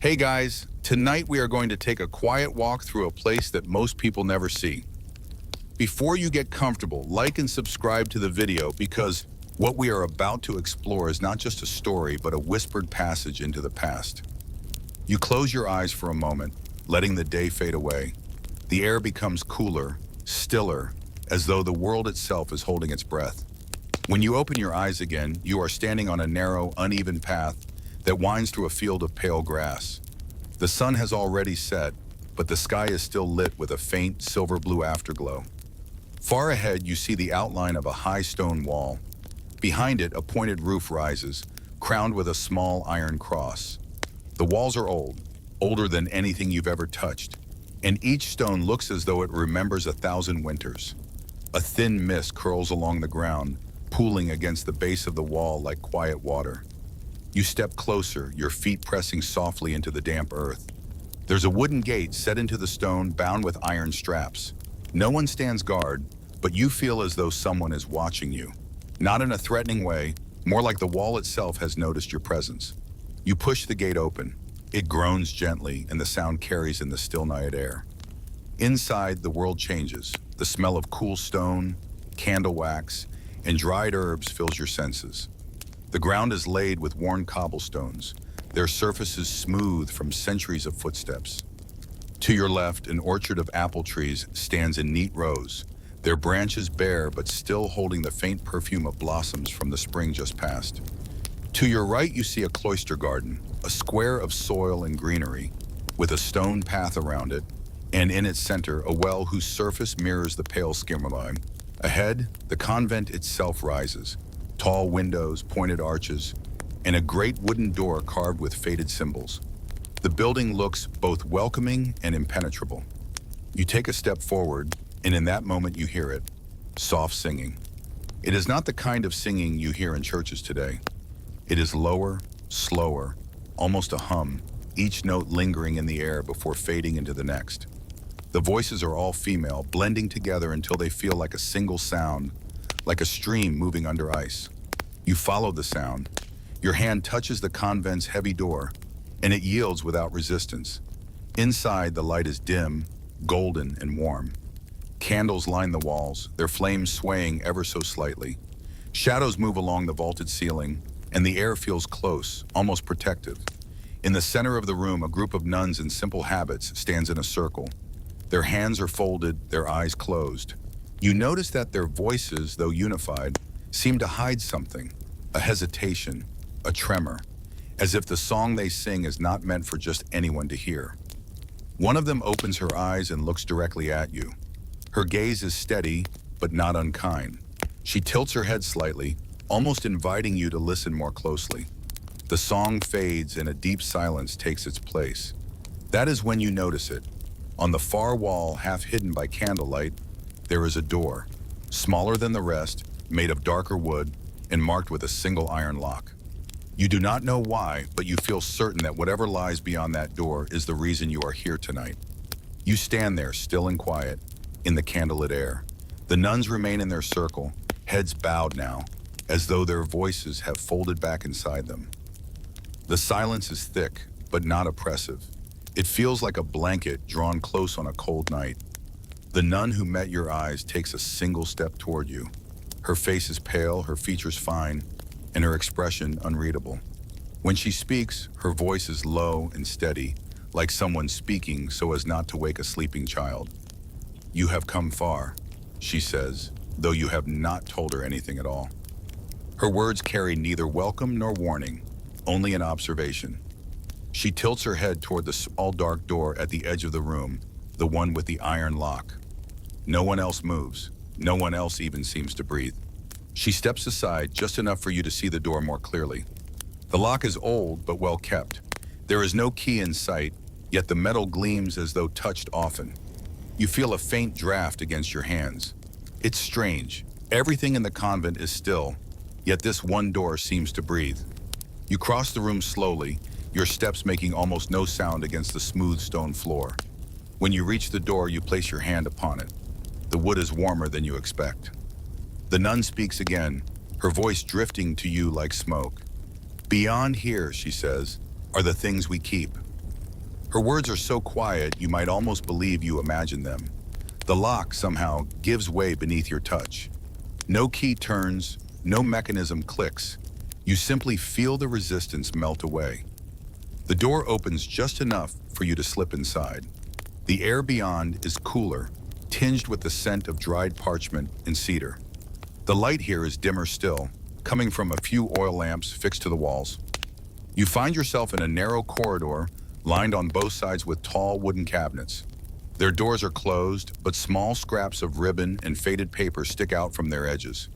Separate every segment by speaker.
Speaker 1: Hey guys, tonight we are going to take a quiet walk through a place that most people never see. Before you get comfortable, like and subscribe to the video because what we are about to explore is not just a story but a whispered passage into the past. You close your eyes for a moment, letting the day fade away. The air becomes cooler, stiller, as though the world itself is holding its breath. When you open your eyes again, you are standing on a narrow, uneven path that winds through a field of pale grass. The sun has already set, but the sky is still lit with a faint silver-blue afterglow. Far ahead, you see the outline of a high stone wall. Behind it, a pointed roof rises, crowned with a small iron cross. The walls are old, older than anything you've ever touched, and each stone looks as though it remembers 1,000 winters. A thin mist curls along the ground, pooling against the base of the wall like quiet water. You step closer, your feet pressing softly into the damp earth. There's a wooden gate set into the stone bound with iron straps. No one stands guard, but you feel as though someone is watching you. Not in a threatening way, more like the wall itself has noticed your presence. You push the gate open. It groans gently, and the sound carries in the still night air. Inside, the world changes. The smell of cool stone, candle wax, and dried herbs fills your senses. The ground is laid with worn cobblestones, their surfaces smooth from centuries of footsteps. To your left, an orchard of apple trees stands in neat rows, their branches bare but still holding the faint perfume of blossoms from the spring just past. To your right, you see a cloister garden, a square of soil and greenery, with a stone path around it, and in its center, a well whose surface mirrors the pale skimmerline. Ahead, the convent itself rises. Tall windows, pointed arches, and a great wooden door carved with faded symbols. The building looks both welcoming and impenetrable. You take a step forward, and in that moment you hear it, soft singing. It is not the kind of singing you hear in churches today. It is lower, slower, almost a hum, each note lingering in the air before fading into the next. The voices are all female, blending together until they feel like a single sound, like a stream moving under ice. You follow the sound. Your hand touches the convent's heavy door, and it yields without resistance. Inside, the light is dim, golden, and warm. Candles line the walls, their flames swaying ever so slightly. Shadows move along the vaulted ceiling, and the air feels close, almost protective. In the center of the room, a group of nuns in simple habits stands in a circle. Their hands are folded, their eyes closed. You notice that their voices, though unified, seem to hide something, a hesitation, a tremor, as if the song they sing is not meant for just anyone to hear. One of them opens her eyes and looks directly at you. Her gaze is steady, but not unkind. She tilts her head slightly, almost inviting you to listen more closely. The song fades and a deep silence takes its place. That is when you notice it. On the far wall, half hidden by candlelight, there is a door, smaller than the rest, made of darker wood, and marked with a single iron lock. You do not know why, but you feel certain that whatever lies beyond that door is the reason you are here tonight. You stand there, still and quiet, in the candlelit air. The nuns remain in their circle, heads bowed now, as though their voices have folded back inside them. The silence is thick, but not oppressive. It feels like a blanket drawn close on a cold night. The nun who met your eyes takes a single step toward you. Her face is pale, her features fine, and her expression unreadable. When she speaks, her voice is low and steady, like someone speaking so as not to wake a sleeping child. "You have come far," she says, though you have not told her anything at all. Her words carry neither welcome nor warning, only an observation. She tilts her head toward the small dark door at the edge of the room, the one with the iron lock. No one else moves. No one else even seems to breathe. She steps aside just enough for you to see the door more clearly. The lock is old but well kept. There is no key in sight, yet the metal gleams as though touched often. You feel a faint draft against your hands. It's strange. Everything in the convent is still, yet this one door seems to breathe. You cross the room slowly, your steps making almost no sound against the smooth stone floor. When you reach the door, you place your hand upon it. The wood is warmer than you expect. The nun speaks again, her voice drifting to you like smoke. "Beyond here," she says, "are the things we keep. Her words are so quiet you might almost believe you imagine them. The lock somehow gives way beneath your touch. No key turns, no mechanism clicks. You simply feel the resistance melt away. The door opens just enough for you to slip inside. The air beyond is cooler, tinged with the scent of dried parchment and cedar. The light here is dimmer still, coming from a few oil lamps fixed to the walls. You find yourself in a narrow corridor lined on both sides with tall wooden cabinets. Their doors are closed, but small scraps of ribbon and faded paper stick out from their edges.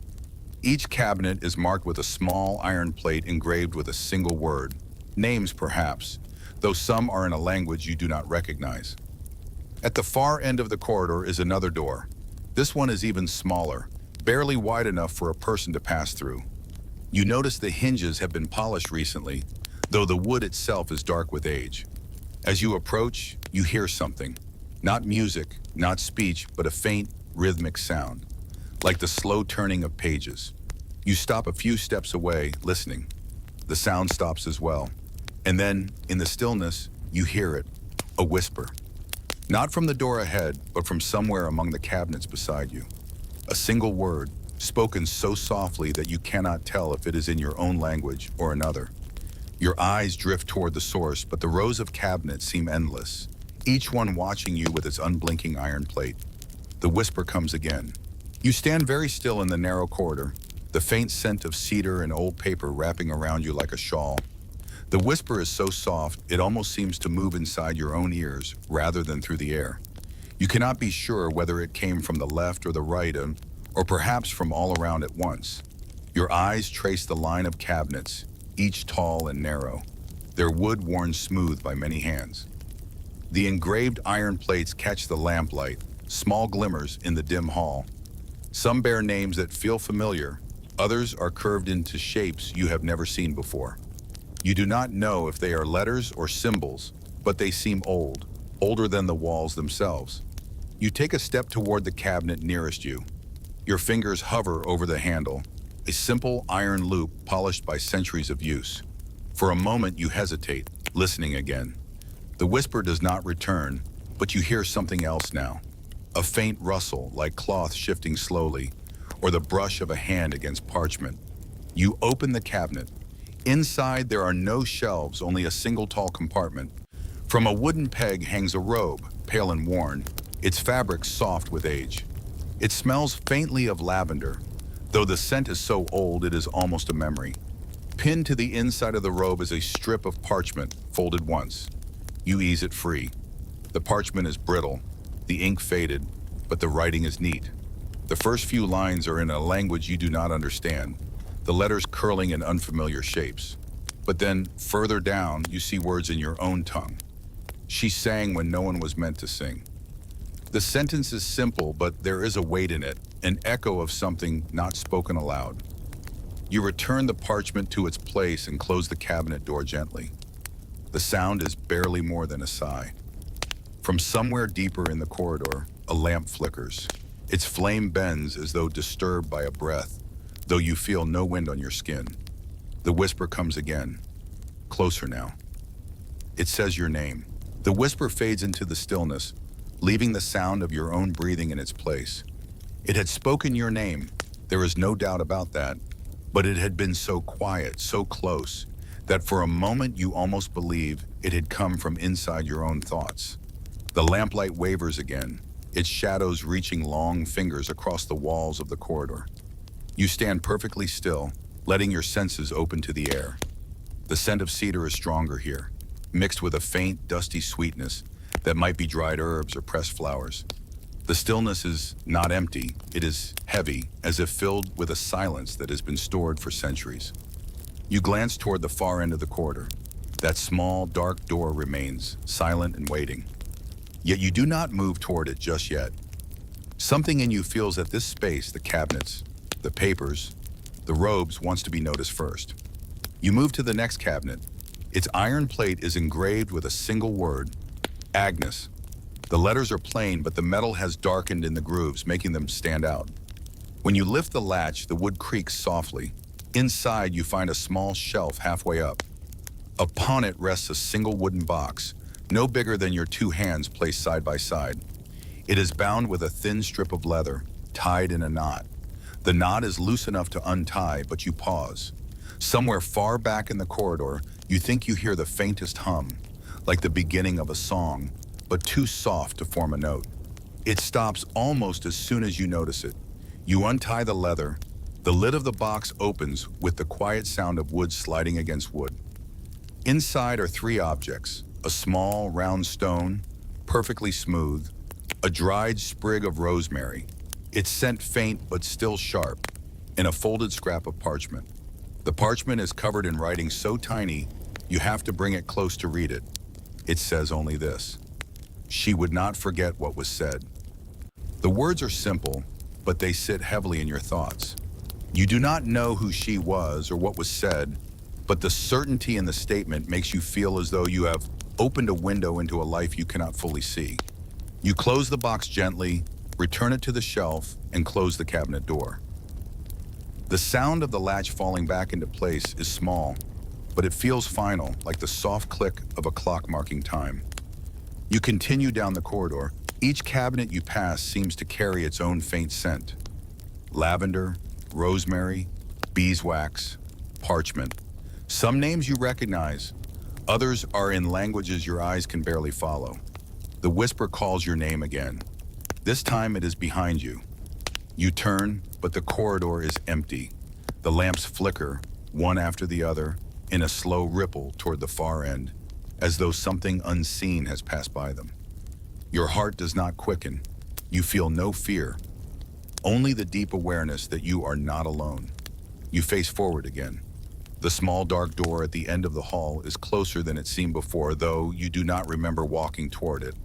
Speaker 1: Each cabinet is marked with a small iron plate engraved with a single word, names perhaps, though some are in a language you do not recognize. At the far end of the corridor is another door. This one is even smaller, barely wide enough for a person to pass through. You notice the hinges have been polished recently, though the wood itself is dark with age. As you approach, you hear something. Not music, not speech, but a faint, rhythmic sound, like the slow turning of pages. You stop a few steps away, listening. The sound stops as well. And then, in the stillness, you hear it, a whisper. Not from the door ahead, but from somewhere among the cabinets beside you. A single word, spoken so softly that you cannot tell if it is in your own language or another. Your eyes drift toward the source, but the rows of cabinets seem endless, each one watching you with its unblinking iron plate. The whisper comes again. You stand very still in the narrow corridor, the faint scent of cedar and old paper wrapping around you like a shawl. The whisper is so soft, it almost seems to move inside your own ears rather than through the air. You cannot be sure whether it came from the left or the right, or perhaps from all around at once. Your eyes trace the line of cabinets, each tall and narrow, their wood worn smooth by many hands. The engraved iron plates catch the lamplight, small glimmers in the dim hall. Some bear names that feel familiar, others are curved into shapes you have never seen before. You do not know if they are letters or symbols, but they seem old, older than the walls themselves. You take a step toward the cabinet nearest you. Your fingers hover over the handle, a simple iron loop polished by centuries of use. For a moment you hesitate, listening again. The whisper does not return, but you hear something else now. A faint rustle like cloth shifting slowly, or the brush of a hand against parchment. You open the cabinet. Inside there are no shelves, only a single tall compartment. From a wooden peg hangs a robe, pale and worn, its fabric soft with age. It smells faintly of lavender, though the scent is so old it is almost a memory. Pinned to the inside of the robe is a strip of parchment, folded once. You ease it free. The parchment is brittle, the ink faded, but the writing is neat. The first few lines are in a language you do not understand, the letters curling in unfamiliar shapes. But then, further down, you see words in your own tongue. She sang when no one was meant to sing. The sentence is simple, but there is a weight in it, an echo of something not spoken aloud. You return the parchment to its place and close the cabinet door gently. The sound is barely more than a sigh. From somewhere deeper in the corridor, a lamp flickers. Its flame bends as though disturbed by a breath, though you feel no wind on your skin. The whisper comes again, closer now. It says your name. The whisper fades into the stillness, leaving the sound of your own breathing in its place. It had spoken your name, there is no doubt about that, but it had been so quiet, so close, that for a moment you almost believe it had come from inside your own thoughts. The lamplight wavers again, its shadows reaching long fingers across the walls of the corridor. You stand perfectly still, letting your senses open to the air. The scent of cedar is stronger here, mixed with a faint, dusty sweetness that might be dried herbs or pressed flowers. The stillness is not empty, it is heavy, as if filled with a silence that has been stored for centuries. You glance toward the far end of the corridor. That small, dark door remains, silent and waiting. Yet you do not move toward it just yet. Something in you feels that this space, the cabinets, the papers, the robes, wants to be noticed first. You move to the next cabinet. Its iron plate is engraved with a single word, Agnes. The letters are plain, but the metal has darkened in the grooves, making them stand out. When you lift the latch, the wood creaks softly. Inside, you find a small shelf halfway up. Upon it rests a single wooden box, no bigger than your two hands placed side by side. It is bound with a thin strip of leather, tied in a knot. The knot is loose enough to untie, but you pause. Somewhere far back in the corridor, you think you hear the faintest hum, like the beginning of a song, but too soft to form a note. It stops almost as soon as you notice it. You untie the leather. The lid of the box opens with the quiet sound of wood sliding against wood. Inside are three objects: a small, round stone, perfectly smooth, a dried sprig of rosemary, its scent faint but still sharp, and a folded scrap of parchment. The parchment is covered in writing so tiny, you have to bring it close to read it. It says only this: "She would not forget what was said." The words are simple, but they sit heavily in your thoughts. You do not know who she was or what was said, but the certainty in the statement makes you feel as though you have opened a window into a life you cannot fully see. You close the box gently, return it to the shelf, and close the cabinet door. The sound of the latch falling back into place is small, but it feels final, like the soft click of a clock marking time. You continue down the corridor. Each cabinet you pass seems to carry its own faint scent. Lavender, rosemary, beeswax, parchment. Some names you recognize, others are in languages your eyes can barely follow. The whisper calls your name again. This time it is behind you. You turn, but the corridor is empty. The lamps flicker, one after the other, in a slow ripple toward the far end, as though something unseen has passed by them. Your heart does not quicken. You feel no fear, only the deep awareness that you are not alone. You face forward again. The small dark door at the end of the hall is closer than it seemed before, though you do not remember walking toward it.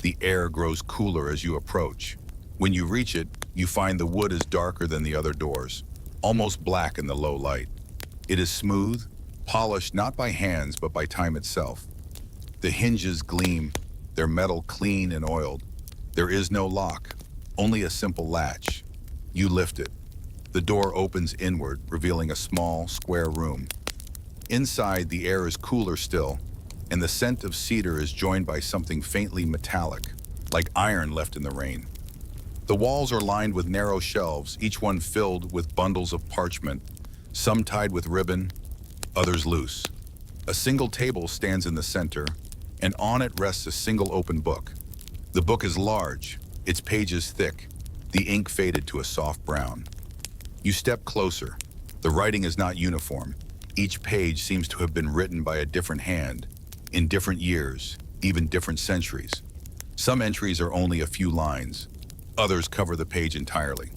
Speaker 1: The air grows cooler as you approach. When you reach it, you find the wood is darker than the other doors, almost black in the low light. It is smooth, polished not by hands but by time itself. The hinges gleam, their metal clean and oiled. There is no lock, only a simple latch. You lift it. The door opens inward, revealing a small, square room. Inside, the air is cooler still, and the scent of cedar is joined by something faintly metallic, like iron left in the rain. The walls are lined with narrow shelves, each one filled with bundles of parchment, some tied with ribbon, others loose. A single table stands in the center, and on it rests a single open book. The book is large, its pages thick, the ink faded to a soft brown. You step closer. The writing is not uniform. Each page seems to have been written by a different hand, in different years, even different centuries. Some entries are only a few lines. Others cover the page entirely.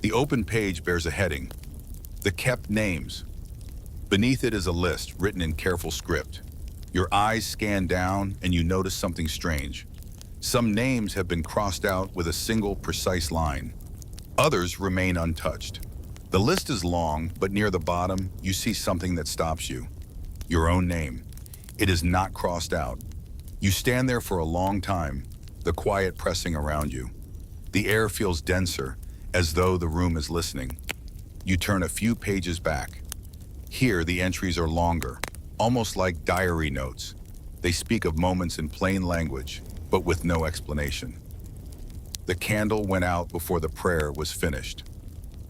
Speaker 1: The open page bears a heading: "The Kept Names." Beneath it is a list written in careful script. Your eyes scan down and you notice something strange. Some names have been crossed out with a single precise line. Others remain untouched. The list is long, but near the bottom, you see something that stops you. Your own name. It is not crossed out. You stand there for a long time, the quiet pressing around you. The air feels denser, as though the room is listening. You turn a few pages back. Here, the entries are longer, almost like diary notes. They speak of moments in plain language, but with no explanation. The candle went out before the prayer was finished.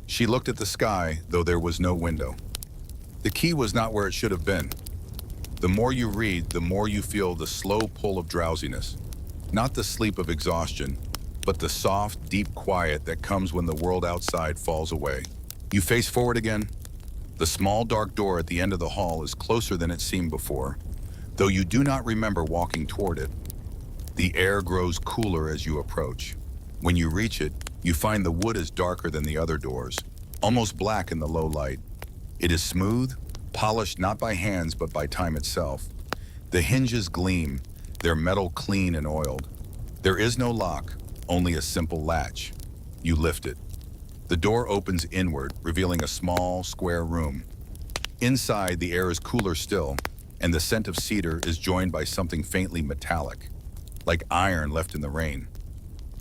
Speaker 1: She looked at the sky, though there was no window. The key was not where it should have been. The more you read, the more you feel the slow pull of drowsiness. Not the sleep of exhaustion, but the soft, deep quiet that comes when the world outside falls away. You face forward again. The small dark door at the end of the hall is closer than it seemed before, though you do not remember walking toward it. The air grows cooler as you approach. When you reach it, you find the wood is darker than the other doors, almost black in the low light. It is smooth, polished not by hands but by time itself. The hinges gleam, their metal clean and oiled. There is no lock, only a simple latch. You lift it. The door opens inward, revealing a small, square room. Inside, the air is cooler still, and the scent of cedar is joined by something faintly metallic, like iron left in the rain.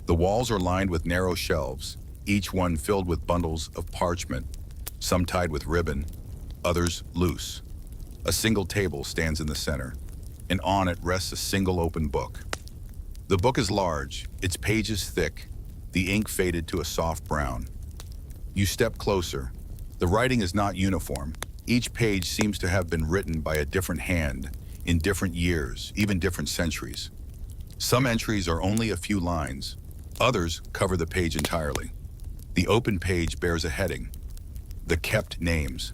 Speaker 1: The walls are lined with narrow shelves, each one filled with bundles of parchment, some tied with ribbon, others loose. A single table stands in the center. and on it rests a single open book. The book is large, its pages thick, the ink faded to a soft brown. You step closer. The writing is not uniform. Each page seems to have been written by a different hand, in different years, even different centuries. Some entries are only a few lines. Others cover the page entirely. The open page bears a heading, The Kept Names.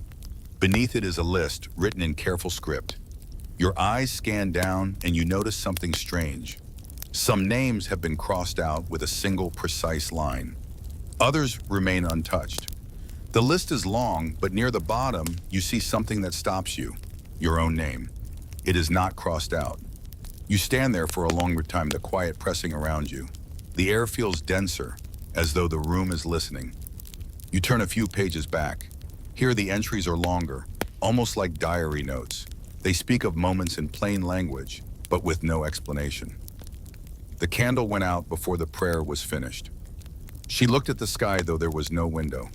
Speaker 1: Beneath it is a list written in careful script. Your eyes scan down and you notice something strange. Some names have been crossed out with a single precise line. Others remain untouched. The list is long, but near the bottom, you see something that stops you, your own name. It is not crossed out. You stand there for a longer time, the quiet pressing around you. The air feels denser, as though the room is listening. You turn a few pages back. Here the entries are longer, almost like diary notes. They speak of moments in plain language, but with no explanation. The candle went out before the prayer was finished. She looked at the sky, though there was no window.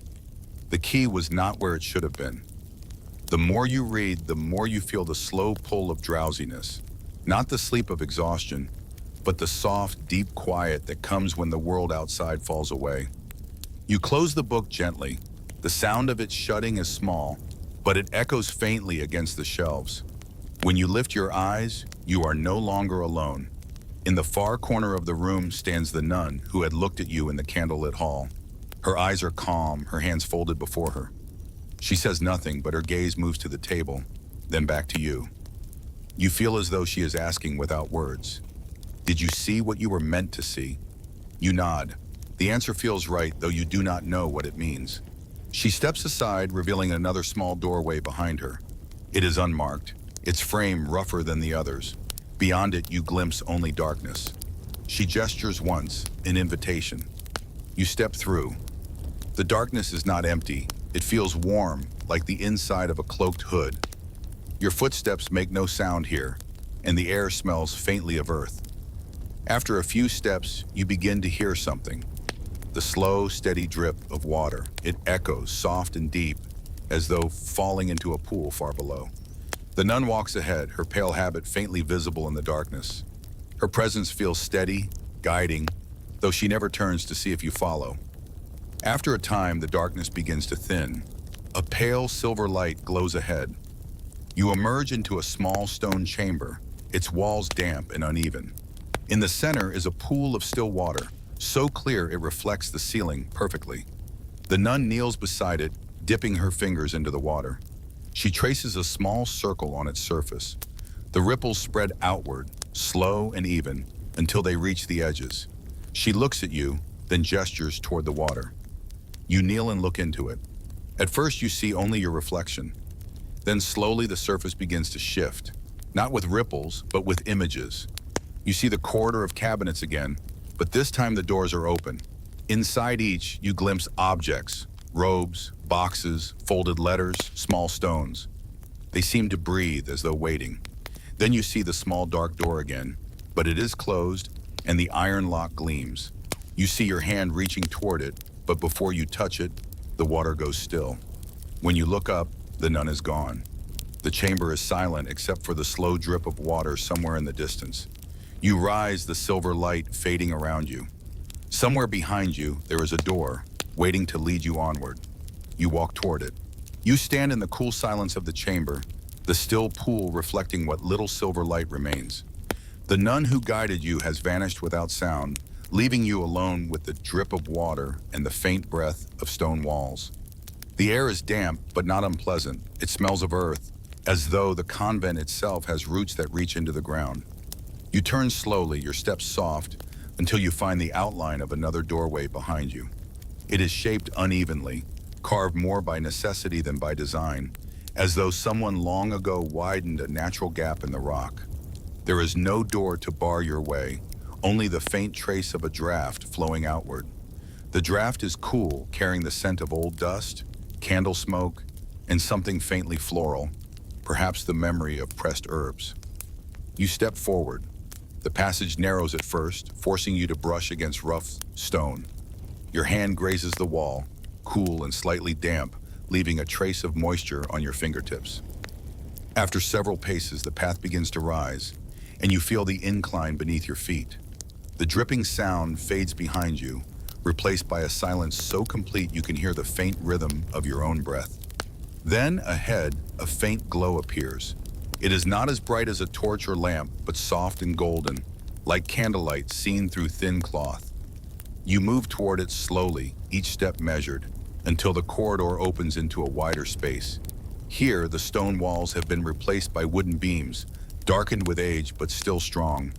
Speaker 1: The key was not where it should have been. The more you read, the more you feel the slow pull of drowsiness. Not the sleep of exhaustion, but the soft, deep quiet that comes when the world outside falls away. You close the book gently. The sound of its shutting is small, but it echoes faintly against the shelves. When you lift your eyes, you are no longer alone. In the far corner of the room stands the nun who had looked at you in the candlelit hall. Her eyes are calm, her hands folded before her. She says nothing, but her gaze moves to the table, then back to you. You feel as though she is asking without words, "Did you see what you were meant to see?" You nod. The answer feels right, though you do not know what it means. She steps aside, revealing another small doorway behind her. It is unmarked, its frame rougher than the others. Beyond it, you glimpse only darkness. She gestures once, an invitation. You step through. The darkness is not empty. It feels warm, like the inside of a cloaked hood. Your footsteps make no sound here, and the air smells faintly of earth. After a few steps, you begin to hear something. The slow, steady drip of water. It echoes, soft and deep, as though falling into a pool far below. The nun walks ahead, her pale habit faintly visible in the darkness. Her presence feels steady, guiding, though she never turns to see if you follow. After a time, the darkness begins to thin. A pale silver light glows ahead. You emerge into a small stone chamber, its walls damp and uneven. In the center is a pool of still water, so clear it reflects the ceiling perfectly. The nun kneels beside it, dipping her fingers into the water. She traces a small circle on its surface. The ripples spread outward, slow and even, until they reach the edges. She looks at you, then gestures toward the water. You kneel and look into it. At first you see only your reflection. Then slowly the surface begins to shift, not with ripples, but with images. You see the corridor of cabinets again, but this time the doors are open. Inside each, you glimpse objects, robes, boxes, folded letters, small stones. They seem to breathe as though waiting. Then you see the small dark door again, but it is closed, and the iron lock gleams. You see your hand reaching toward it, but before you touch it, the water goes still. When you look up, the nun is gone. The chamber is silent except for the slow drip of water somewhere in the distance. You rise, the silver light fading around you. Somewhere behind you, there is a door, waiting to lead you onward. You walk toward it. You stand in the cool silence of the chamber, the still pool reflecting what little silver light remains. The nun who guided you has vanished without sound, leaving you alone with the drip of water and the faint breath of stone walls. The air is damp, but not unpleasant. It smells of earth, as though the convent itself has roots that reach into the ground. You turn slowly, your steps soft, until you find the outline of another doorway behind you. It is shaped unevenly, carved more by necessity than by design, as though someone long ago widened a natural gap in the rock. There is no door to bar your way, only the faint trace of a draft flowing outward. The draft is cool, carrying the scent of old dust, candle smoke, and something faintly floral, perhaps the memory of pressed herbs. You step forward. The passage narrows at first, forcing you to brush against rough stone. Your hand grazes the wall, cool and slightly damp, leaving a trace of moisture on your fingertips. After several paces, the path begins to rise. and you feel the incline beneath your feet. The dripping sound fades behind you, replaced by a silence so complete you can hear the faint rhythm of your own breath. Then, ahead, a faint glow appears. It is not as bright as a torch or lamp, but soft and golden, like candlelight seen through thin cloth. You move toward it slowly, each step measured, until the corridor opens into a wider space. Here, the stone walls have been replaced by wooden beams, darkened with age but still strong.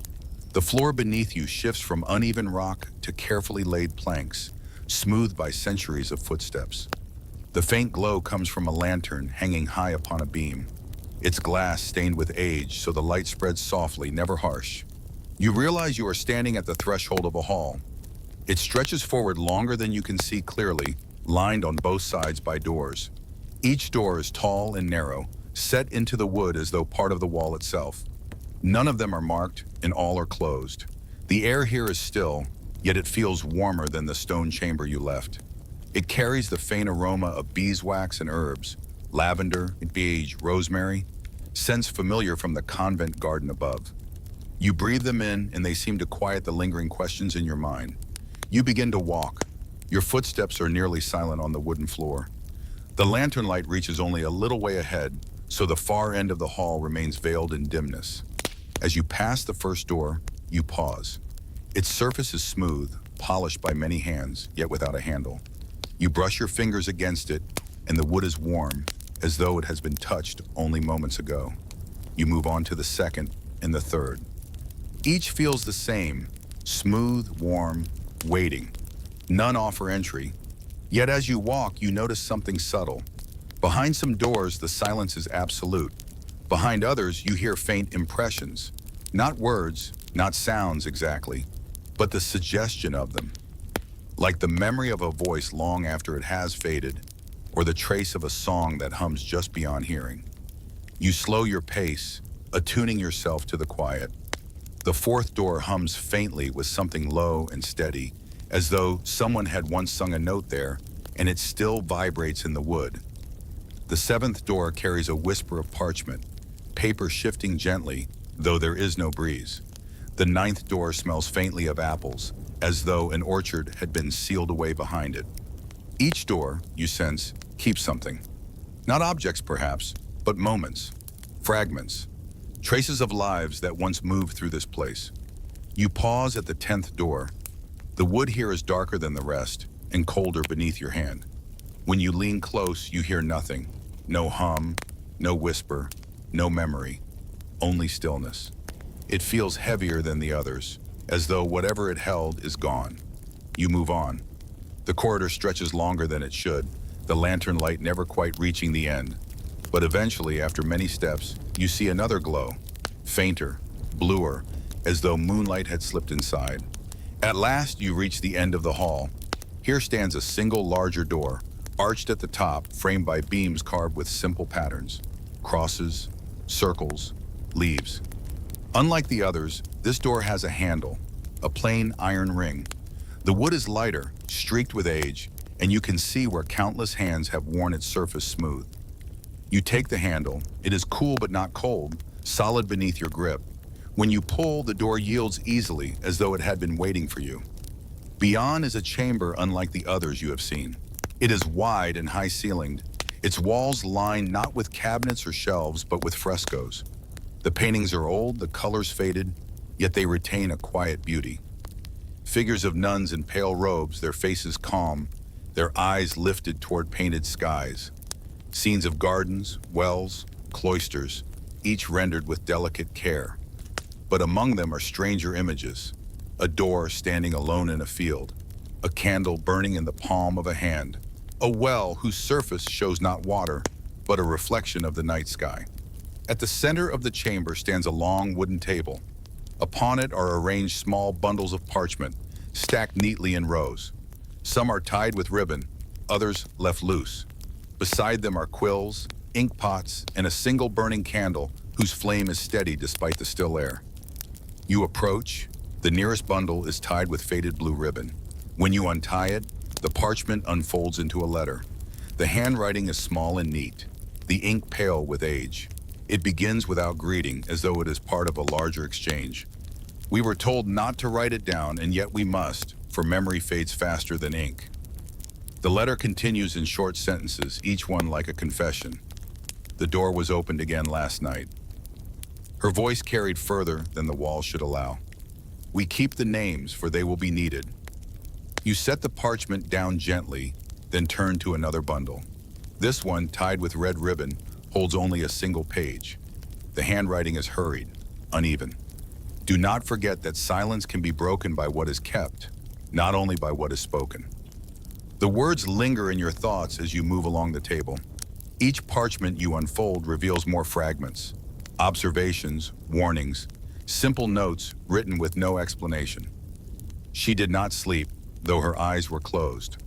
Speaker 1: The floor beneath you shifts from uneven rock to carefully laid planks, smoothed by centuries of footsteps. The faint glow comes from a lantern hanging high upon a beam. Its glass stained with age, so the light spreads softly, never harsh. You realize you are standing at the threshold of a hall. It stretches forward longer than you can see clearly, lined on both sides by doors. Each door is tall and narrow, set into the wood as though part of the wall itself. None of them are marked, and all are closed. The air here is still, yet it feels warmer than the stone chamber you left. It carries the faint aroma of beeswax and herbs, lavender, beige, rosemary, scents familiar from the convent garden above. You breathe them in, and they seem to quiet the lingering questions in your mind. You begin to walk. Your footsteps are nearly silent on the wooden floor. The lantern light reaches only a little way ahead, so the far end of the hall remains veiled in dimness. As you pass the first door, you pause. Its surface is smooth, polished by many hands, yet without a handle. You brush your fingers against it, and the wood is warm, as though it has been touched only moments ago. You move on to the second and the third. Each feels the same, smooth, warm, waiting. None offer entry, yet as you walk, you notice something subtle. Behind some doors, the silence is absolute. Behind others, you hear faint impressions. Not words, not sounds exactly, but the suggestion of them. Like the memory of a voice long after it has faded, or the trace of a song that hums just beyond hearing. You slow your pace, attuning yourself to the quiet. The fourth door hums faintly with something low and steady, as though someone had once sung a note there, and it still vibrates in the wood. The seventh door carries a whisper of parchment, paper shifting gently, though there is no breeze. The ninth door smells faintly of apples, as though an orchard had been sealed away behind it. Each door, you sense, keeps something. Not objects, perhaps, but moments, fragments, traces of lives that once moved through this place. You pause at the 10th door. The wood here is darker than the rest, and colder beneath your hand. When you lean close, you hear nothing. No hum, no whisper, no memory, only stillness. It feels heavier than the others, as though whatever it held is gone. You move on. The corridor stretches longer than it should, the lantern light never quite reaching the end. But eventually, after many steps, you see another glow, fainter, bluer, as though moonlight had slipped inside. At last, you reach the end of the hall. Here stands a single larger door, arched at the top, framed by beams carved with simple patterns, crosses, circles, leaves. Unlike the others, this door has a handle, a plain iron ring. The wood is lighter, streaked with age, and you can see where countless hands have worn its surface smooth. You take the handle. It is cool but not cold, solid beneath your grip. When you pull, the door yields easily, as though it had been waiting for you. Beyond is a chamber unlike the others you have seen. It is wide and high-ceilinged, its walls lined not with cabinets or shelves, but with frescoes. The paintings are old, the colors faded, yet they retain a quiet beauty. Figures of nuns in pale robes, their faces calm, their eyes lifted toward painted skies. Scenes of gardens, wells, cloisters, each rendered with delicate care. But among them are stranger images. A door standing alone in a field, a candle burning in the palm of a hand, a well whose surface shows not water, but a reflection of the night sky. At the center of the chamber stands a long wooden table. Upon it are arranged small bundles of parchment, stacked neatly in rows. Some are tied with ribbon, others left loose. Beside them are quills, ink pots, and a single burning candle whose flame is steady despite the still air. You approach. The nearest bundle is tied with faded blue ribbon. When you untie it, the parchment unfolds into a letter. The handwriting is small and neat, the ink pale with age. It begins without greeting, as though it is part of a larger exchange. We were told not to write it down, and yet we must, for memory fades faster than ink. The letter continues in short sentences, each one like a confession. The door was opened again last night. Her voice carried further than the walls should allow. We keep the names, for they will be needed. You set the parchment down gently, then turn to another bundle. This one, tied with red ribbon, holds only a single page. The handwriting is hurried, uneven. Do not forget that silence can be broken by what is kept, not only by what is spoken. The words linger in your thoughts as you move along the table. Each parchment you unfold reveals more fragments, observations, warnings, simple notes written with no explanation. She did not sleep, though her eyes were closed.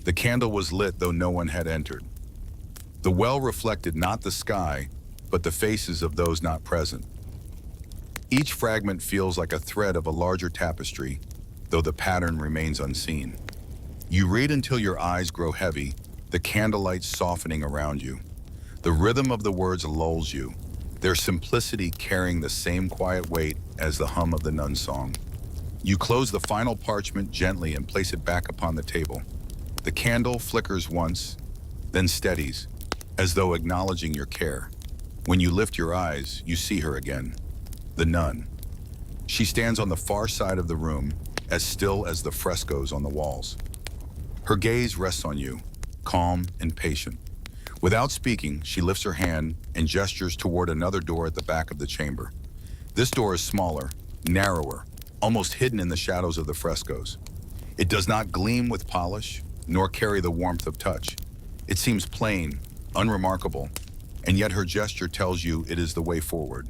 Speaker 1: The candle was lit, though no one had entered. The well reflected not the sky, but the faces of those not present. Each fragment feels like a thread of a larger tapestry, though the pattern remains unseen. You read until your eyes grow heavy, the candlelight softening around you. The rhythm of the words lulls you, their simplicity carrying the same quiet weight as the hum of the Nuns' song. You close the final parchment gently and place it back upon the table. The candle flickers once, then steadies, as though acknowledging your care. When you lift your eyes, you see her again, the nun. She stands on the far side of the room, as still as the frescoes on the walls. Her gaze rests on you, calm and patient. Without speaking, she lifts her hand and gestures toward another door at the back of the chamber. This door is smaller, narrower, almost hidden in the shadows of the frescoes. It does not gleam with polish, nor carry the warmth of touch. It seems plain, unremarkable, and yet her gesture tells you it is the way forward.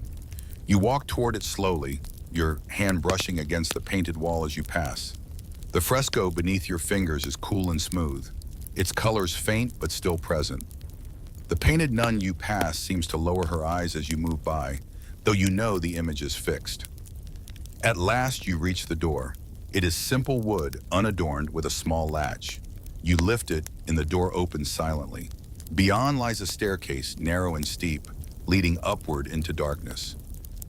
Speaker 1: You walk toward it slowly, your hand brushing against the painted wall as you pass. The fresco beneath your fingers is cool and smooth, its colors faint but still present. The painted nun you pass seems to lower her eyes as you move by, though you know the image is fixed. At last you reach the door. It is simple wood, unadorned with a small latch. You lift it and the door opens silently. Beyond lies a staircase, narrow and steep, leading upward into darkness.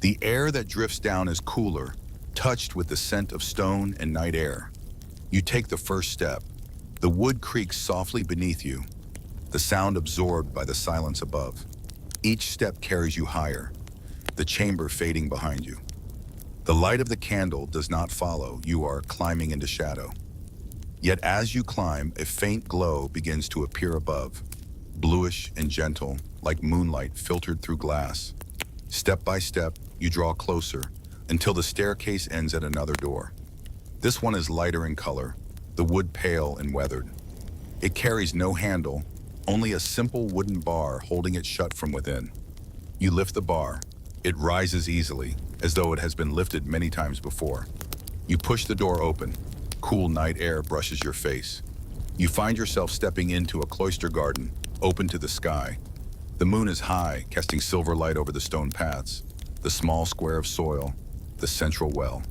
Speaker 1: The air that drifts down is cooler, touched with the scent of stone and night air. You take the first step. The wood creaks softly beneath you, the sound absorbed by the silence above. Each step carries you higher, the chamber fading behind you. The light of the candle does not follow. You are climbing into shadow. Yet as you climb, a faint glow begins to appear above, bluish and gentle, like moonlight filtered through glass. Step by step, you draw closer until the staircase ends at another door. This one is lighter in color, the wood pale and weathered. It carries no handle, only a simple wooden bar holding it shut from within. You lift the bar. It rises easily, as though it has been lifted many times before. You push the door open. Cool night air brushes your face. You find yourself stepping into a cloister garden, open to the sky. The moon is high, casting silver light over the stone paths, the small square of soil, the central well.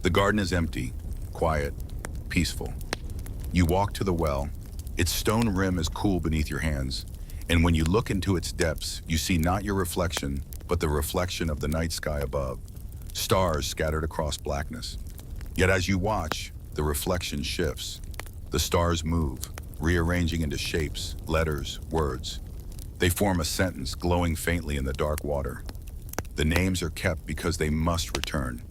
Speaker 1: The garden is empty, quiet, peaceful. You walk to the well. Its stone rim is cool beneath your hands, and when you look into its depths, you see not your reflection, but the reflection of the night sky above, stars scattered across blackness. Yet as you watch, the reflection shifts. The stars move, rearranging into shapes, letters, words. They form a sentence glowing faintly in the dark water. The names are kept because they must return.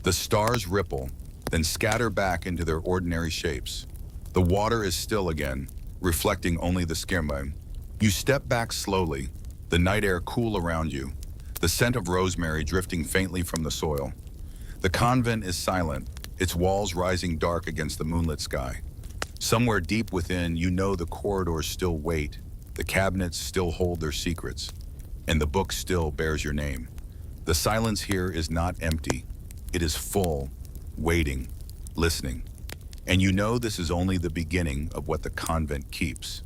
Speaker 1: The stars ripple, then scatter back into their ordinary shapes. The water is still again, reflecting only the skirma. You step back slowly, the night air cool around you, the scent of rosemary drifting faintly from the soil. The convent is silent, its walls rising dark against the moonlit sky. Somewhere deep within, you know the corridors still wait, the cabinets still hold their secrets, and the book still bears your name. The silence here is not empty. It is full, waiting, listening. And you know this is only the beginning of what the convent keeps.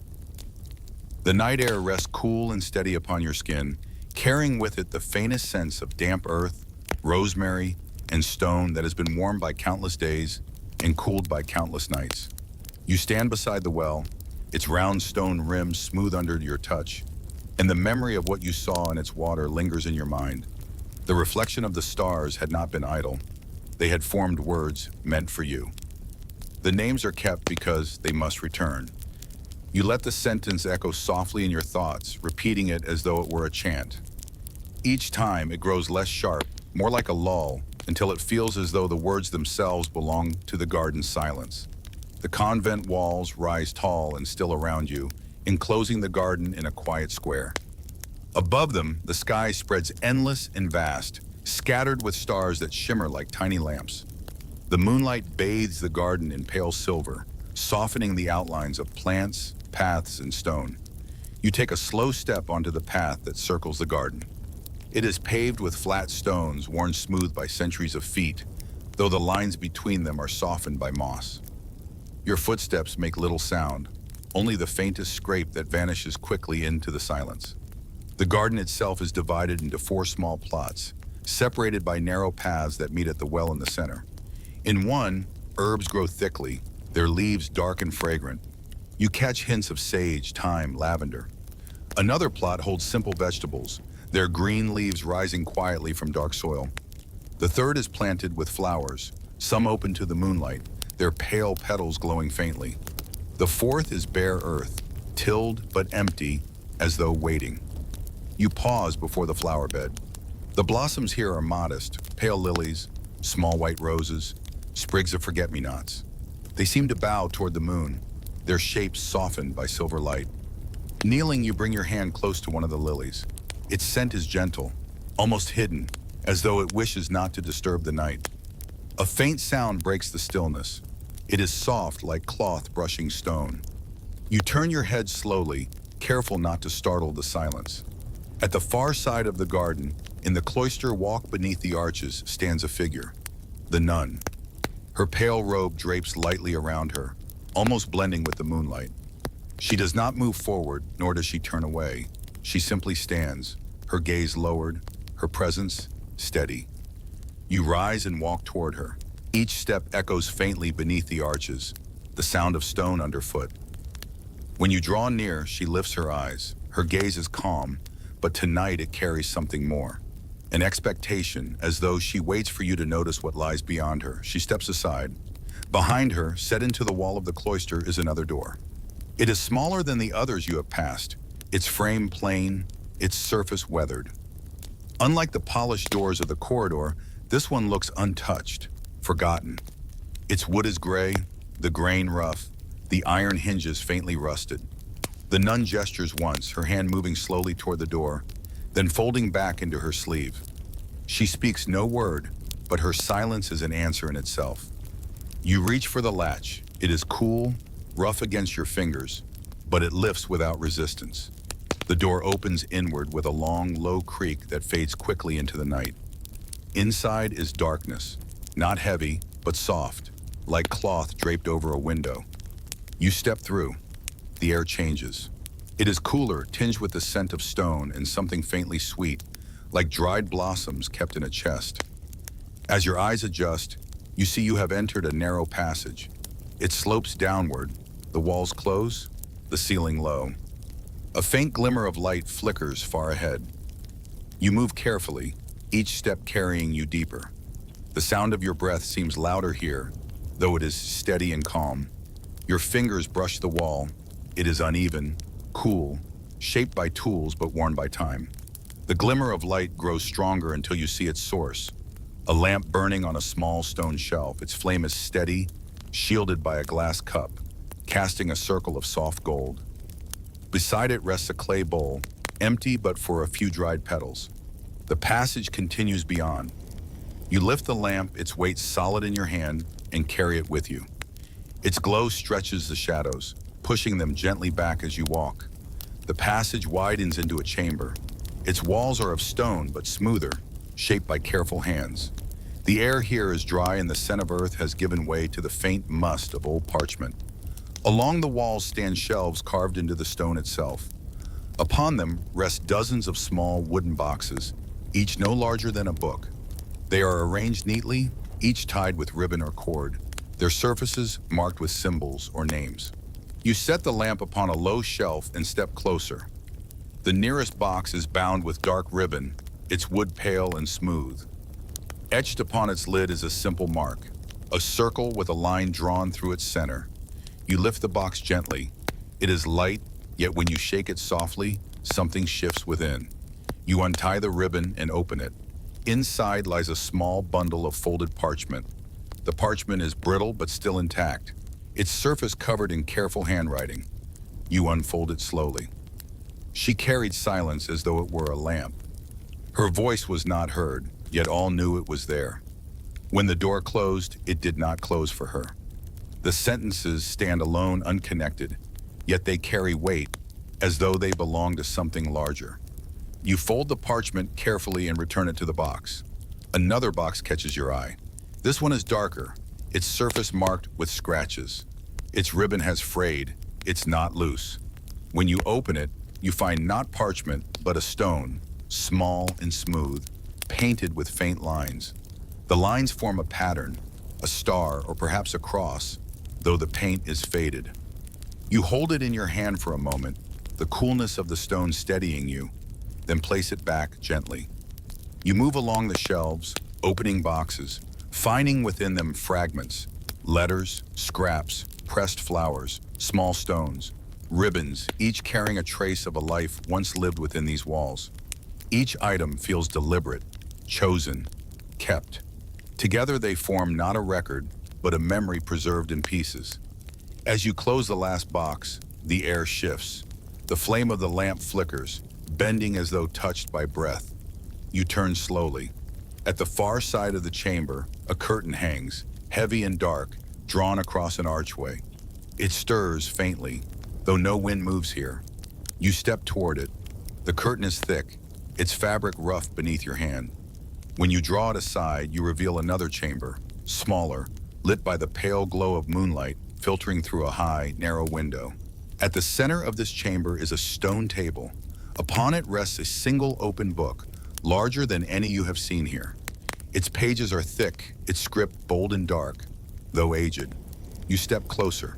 Speaker 1: The night air rests cool and steady upon your skin, carrying with it the faintest sense of damp earth, rosemary, and stone that has been warmed by countless days and cooled by countless nights. You stand beside the well, its round stone rim smooth under your touch. and the memory of what you saw in its water lingers in your mind. The reflection of the stars had not been idle. They had formed words meant for you. The names are kept because they must return. You let the sentence echo softly in your thoughts, repeating it as though it were a chant. Each time it grows less sharp, more like a lull, until it feels as though the words themselves belong to the garden's silence. The convent walls rise tall and still around you, enclosing the garden in a quiet square. Above them, the sky spreads endless and vast, scattered with stars that shimmer like tiny lamps. The moonlight bathes the garden in pale silver, softening the outlines of plants, paths, and stone. You take a slow step onto the path that circles the garden. It is paved with flat stones worn smooth by centuries of feet, though the lines between them are softened by moss. Your footsteps make little sound, only the faintest scrape that vanishes quickly into the silence. The garden itself is divided into 4 small plots, separated by narrow paths that meet at the well in the center. In one, herbs grow thickly, their leaves dark and fragrant. You catch hints of sage, thyme, lavender. Another plot holds simple vegetables, their green leaves rising quietly from dark soil. The third is planted with flowers, some open to the moonlight, their pale petals glowing faintly. The fourth is bare earth, tilled but empty, as though waiting. You pause before the flower bed. The blossoms here are modest, pale lilies, small white roses, sprigs of forget-me-nots. They seem to bow toward the moon, their shapes softened by silver light. Kneeling, you bring your hand close to one of the lilies. Its scent is gentle, almost hidden, as though it wishes not to disturb the night. A faint sound breaks the stillness. It is soft like cloth brushing stone. You turn your head slowly, careful not to startle the silence. At the far side of the garden, in the cloister walk beneath the arches, stands a figure, the nun. Her pale robe drapes lightly around her, almost blending with the moonlight. She does not move forward, nor does she turn away. She simply stands, her gaze lowered, her presence steady. You rise and walk toward her. Each step echoes faintly beneath the arches, the sound of stone underfoot. When you draw near, she lifts her eyes. Her gaze is calm, but tonight it carries something more. An expectation, as though she waits for you to notice what lies beyond her. She steps aside. Behind her, set into the wall of the cloister, is another door. It is smaller than the others you have passed, its frame plain, its surface weathered. Unlike the polished doors of the corridor, this one looks untouched, forgotten. Its wood is gray, the grain rough, the iron hinges faintly rusted. The nun gestures once, her hand moving slowly toward the door, then folding back into her sleeve. She speaks no word, but her silence is an answer in itself. You reach for the latch. It is cool, rough against your fingers, but it lifts without resistance. The door opens inward with a long, low creak that fades quickly into the night. Inside is darkness, not heavy, but soft, like cloth draped over a window. You step through. The air changes. It is cooler, tinged with the scent of stone and something faintly sweet, like dried blossoms kept in a chest. As your eyes adjust, you see you have entered a narrow passage. It slopes downward, the walls close, the ceiling low. A faint glimmer of light flickers far ahead. You move carefully, each step carrying you deeper. The sound of your breath seems louder here, though it is steady and calm. Your fingers brush the wall. It is uneven, cool, shaped by tools but worn by time. The glimmer of light grows stronger until you see its source. A lamp burning on a small stone shelf. Its flame is steady, shielded by a glass cup, casting a circle of soft gold. Beside it rests a clay bowl, empty but for a few dried petals. The passage continues beyond. You lift the lamp, its weight solid in your hand, and carry it with you. Its glow stretches the shadows, pushing them gently back as you walk. The passage widens into a chamber. Its walls are of stone but smoother, shaped by careful hands. The air here is dry and the scent of earth has given way to the faint must of old parchment. Along the walls stand shelves carved into the stone itself. Upon them rest dozens of small wooden boxes, each no larger than a book. They are arranged neatly, each tied with ribbon or cord, their surfaces marked with symbols or names. You set the lamp upon a low shelf and step closer. The nearest box is bound with dark ribbon, its wood pale and smooth. Etched upon its lid is a simple mark, a circle with a line drawn through its center. You lift the box gently. It is light, yet when you shake it softly, something shifts within. You untie the ribbon and open it. Inside lies a small bundle of folded parchment. The parchment is brittle but still intact, its surface covered in careful handwriting. You unfold it slowly. She carried silence as though it were a lamp. Her voice was not heard, yet all knew it was there. When the door closed, it did not close for her. The sentences stand alone, unconnected, yet they carry weight, as though they belong to something larger. You fold the parchment carefully and return it to the box. Another box catches your eye. This one is darker, its surface marked with scratches. Its ribbon has frayed, it's not loose. When you open it, you find not parchment, but a stone, small and smooth, painted with faint lines. The lines form a pattern, a star or perhaps a cross, though the paint is faded. You hold it in your hand for a moment, the coolness of the stone steadying you, then place it back gently. You move along the shelves, opening boxes, finding within them fragments, letters, scraps, pressed flowers, small stones, ribbons, each carrying a trace of a life once lived within these walls. Each item feels deliberate, chosen, kept. Together they form not a record, but a memory preserved in pieces. As you close the last box, the air shifts. The flame of the lamp flickers, bending as though touched by breath. You turn slowly. At the far side of the chamber, a curtain hangs, heavy and dark, drawn across an archway. It stirs faintly, though no wind moves here. You step toward it. The curtain is thick, its fabric rough beneath your hand. When you draw it aside, you reveal another chamber, smaller, lit by the pale glow of moonlight filtering through a high, narrow window. At the center of this chamber is a stone table. Upon it rests a single open book, larger than any you have seen here. Its pages are thick, its script bold and dark, though aged. You step closer.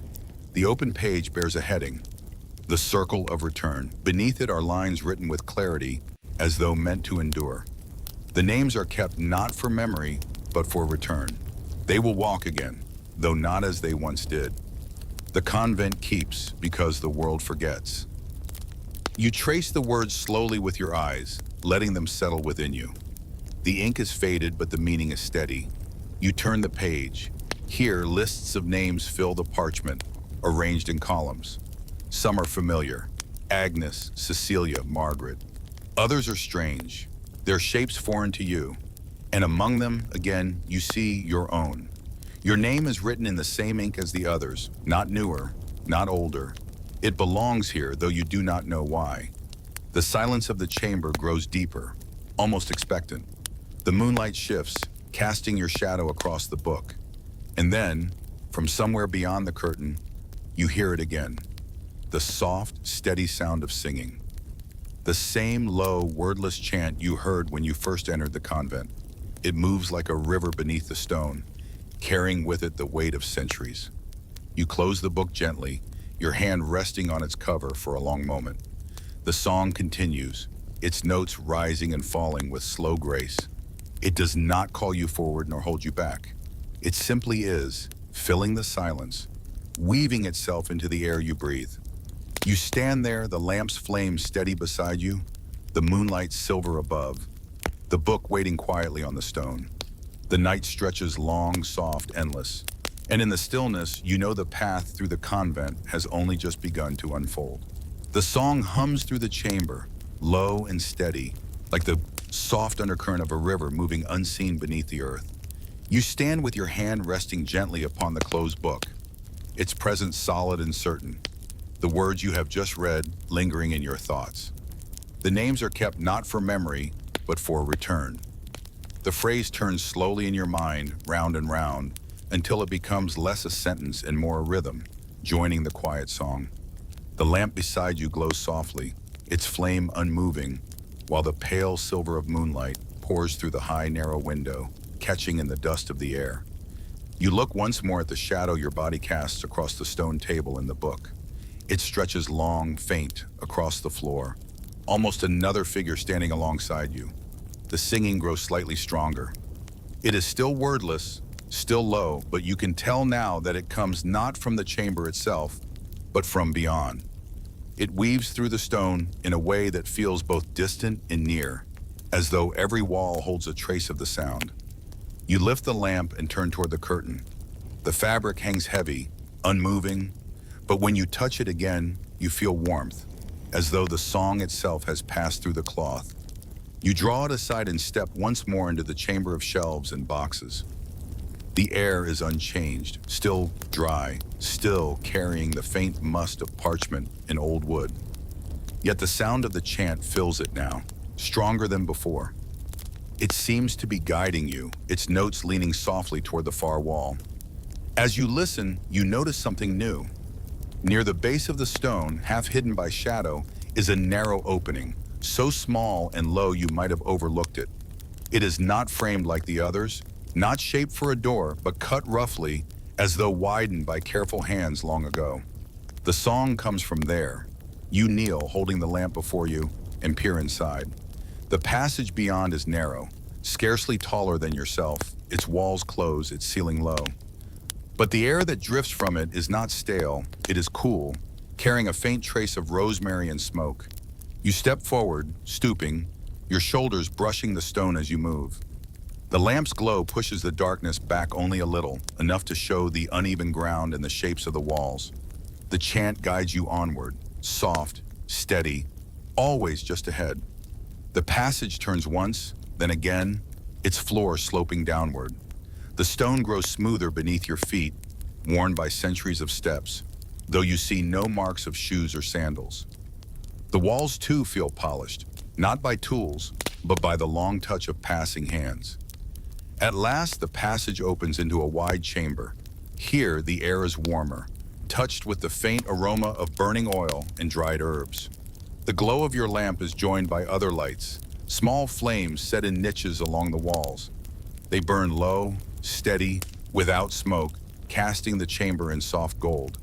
Speaker 1: The open page bears a heading, The Circle of Return. Beneath it are lines written with clarity, as though meant to endure. The names are kept not for memory, but for return. They will walk again, though not as they once did. The convent keeps because the world forgets. You trace the words slowly with your eyes, letting them settle within you. The ink is faded, but the meaning is steady. You turn the page. Here, lists of names fill the parchment, arranged in columns. Some are familiar: Agnes, Cecilia, Margaret. Others are strange, their shapes foreign to you. And among them, again, you see your own. Your name is written in the same ink as the others, not newer, not older. It belongs here, though you do not know why. The silence of the chamber grows deeper, almost expectant. The moonlight shifts, casting your shadow across the book. And then, from somewhere beyond the curtain, you hear it again. The soft, steady sound of singing. The same low, wordless chant you heard when you first entered the convent. It moves like a river beneath the stone, carrying with it the weight of centuries. You close the book gently, your hand resting on its cover for a long moment. The song continues, its notes rising and falling with slow grace. It does not call you forward nor hold you back. It simply is, filling the silence, weaving itself into the air you breathe. You stand there, the lamp's flame steady beside you, the moonlight silver above, the book waiting quietly on the stone. The night stretches long, soft, endless, and in the stillness, you know the path through the convent has only just begun to unfold. The song hums through the chamber, low and steady, like the soft undercurrent of a river moving unseen beneath the earth. You stand with your hand resting gently upon the closed book, its presence solid and certain, the words you have just read lingering in your thoughts. The names are kept not for memory, but for return. The phrase turns slowly in your mind, round and round, until it becomes less a sentence and more a rhythm, joining the quiet song. The lamp beside you glows softly, its flame unmoving, while the pale silver of moonlight pours through the high, narrow window, catching in the dust of the air. You look once more at the shadow your body casts across the stone table in the book. It stretches long, faint, across the floor, almost another figure standing alongside you. The singing grows slightly stronger. It is still wordless, still low, but you can tell now that it comes not from the chamber itself, but from beyond. It weaves through the stone in a way that feels both distant and near, as though every wall holds a trace of the sound. You lift the lamp and turn toward the curtain. The fabric hangs heavy, unmoving, but when you touch it again, you feel warmth, as though the song itself has passed through the cloth. You draw it aside and step once more into the chamber of shelves and boxes. The air is unchanged, still dry, still carrying the faint must of parchment and old wood. Yet the sound of the chant fills it now, stronger than before. It seems to be guiding you, its notes leaning softly toward the far wall. As you listen, you notice something new. Near the base of the stone, half hidden by shadow, is a narrow opening, so small and low you might have overlooked it. It is not framed like the others, not shaped for a door, but cut roughly, as though widened by careful hands long ago. The song comes from there. You kneel, holding the lamp before you, and peer inside. The passage beyond is narrow, scarcely taller than yourself, its walls close, its ceiling low. But the air that drifts from it is not stale, it is cool, carrying a faint trace of rosemary and smoke. You step forward, stooping, your shoulders brushing the stone as you move. The lamp's glow pushes the darkness back only a little, enough to show the uneven ground and the shapes of the walls. The chant guides you onward, soft, steady, always just ahead. The passage turns once, then again, its floor sloping downward. The stone grows smoother beneath your feet, worn by centuries of steps, though you see no marks of shoes or sandals. The walls too feel polished, not by tools, but by the long touch of passing hands. At last, the passage opens into a wide chamber. Here, the air is warmer, touched with the faint aroma of burning oil and dried herbs. The glow of your lamp is joined by other lights, small flames set in niches along the walls. They burn low, steady, without smoke, casting the chamber in soft gold.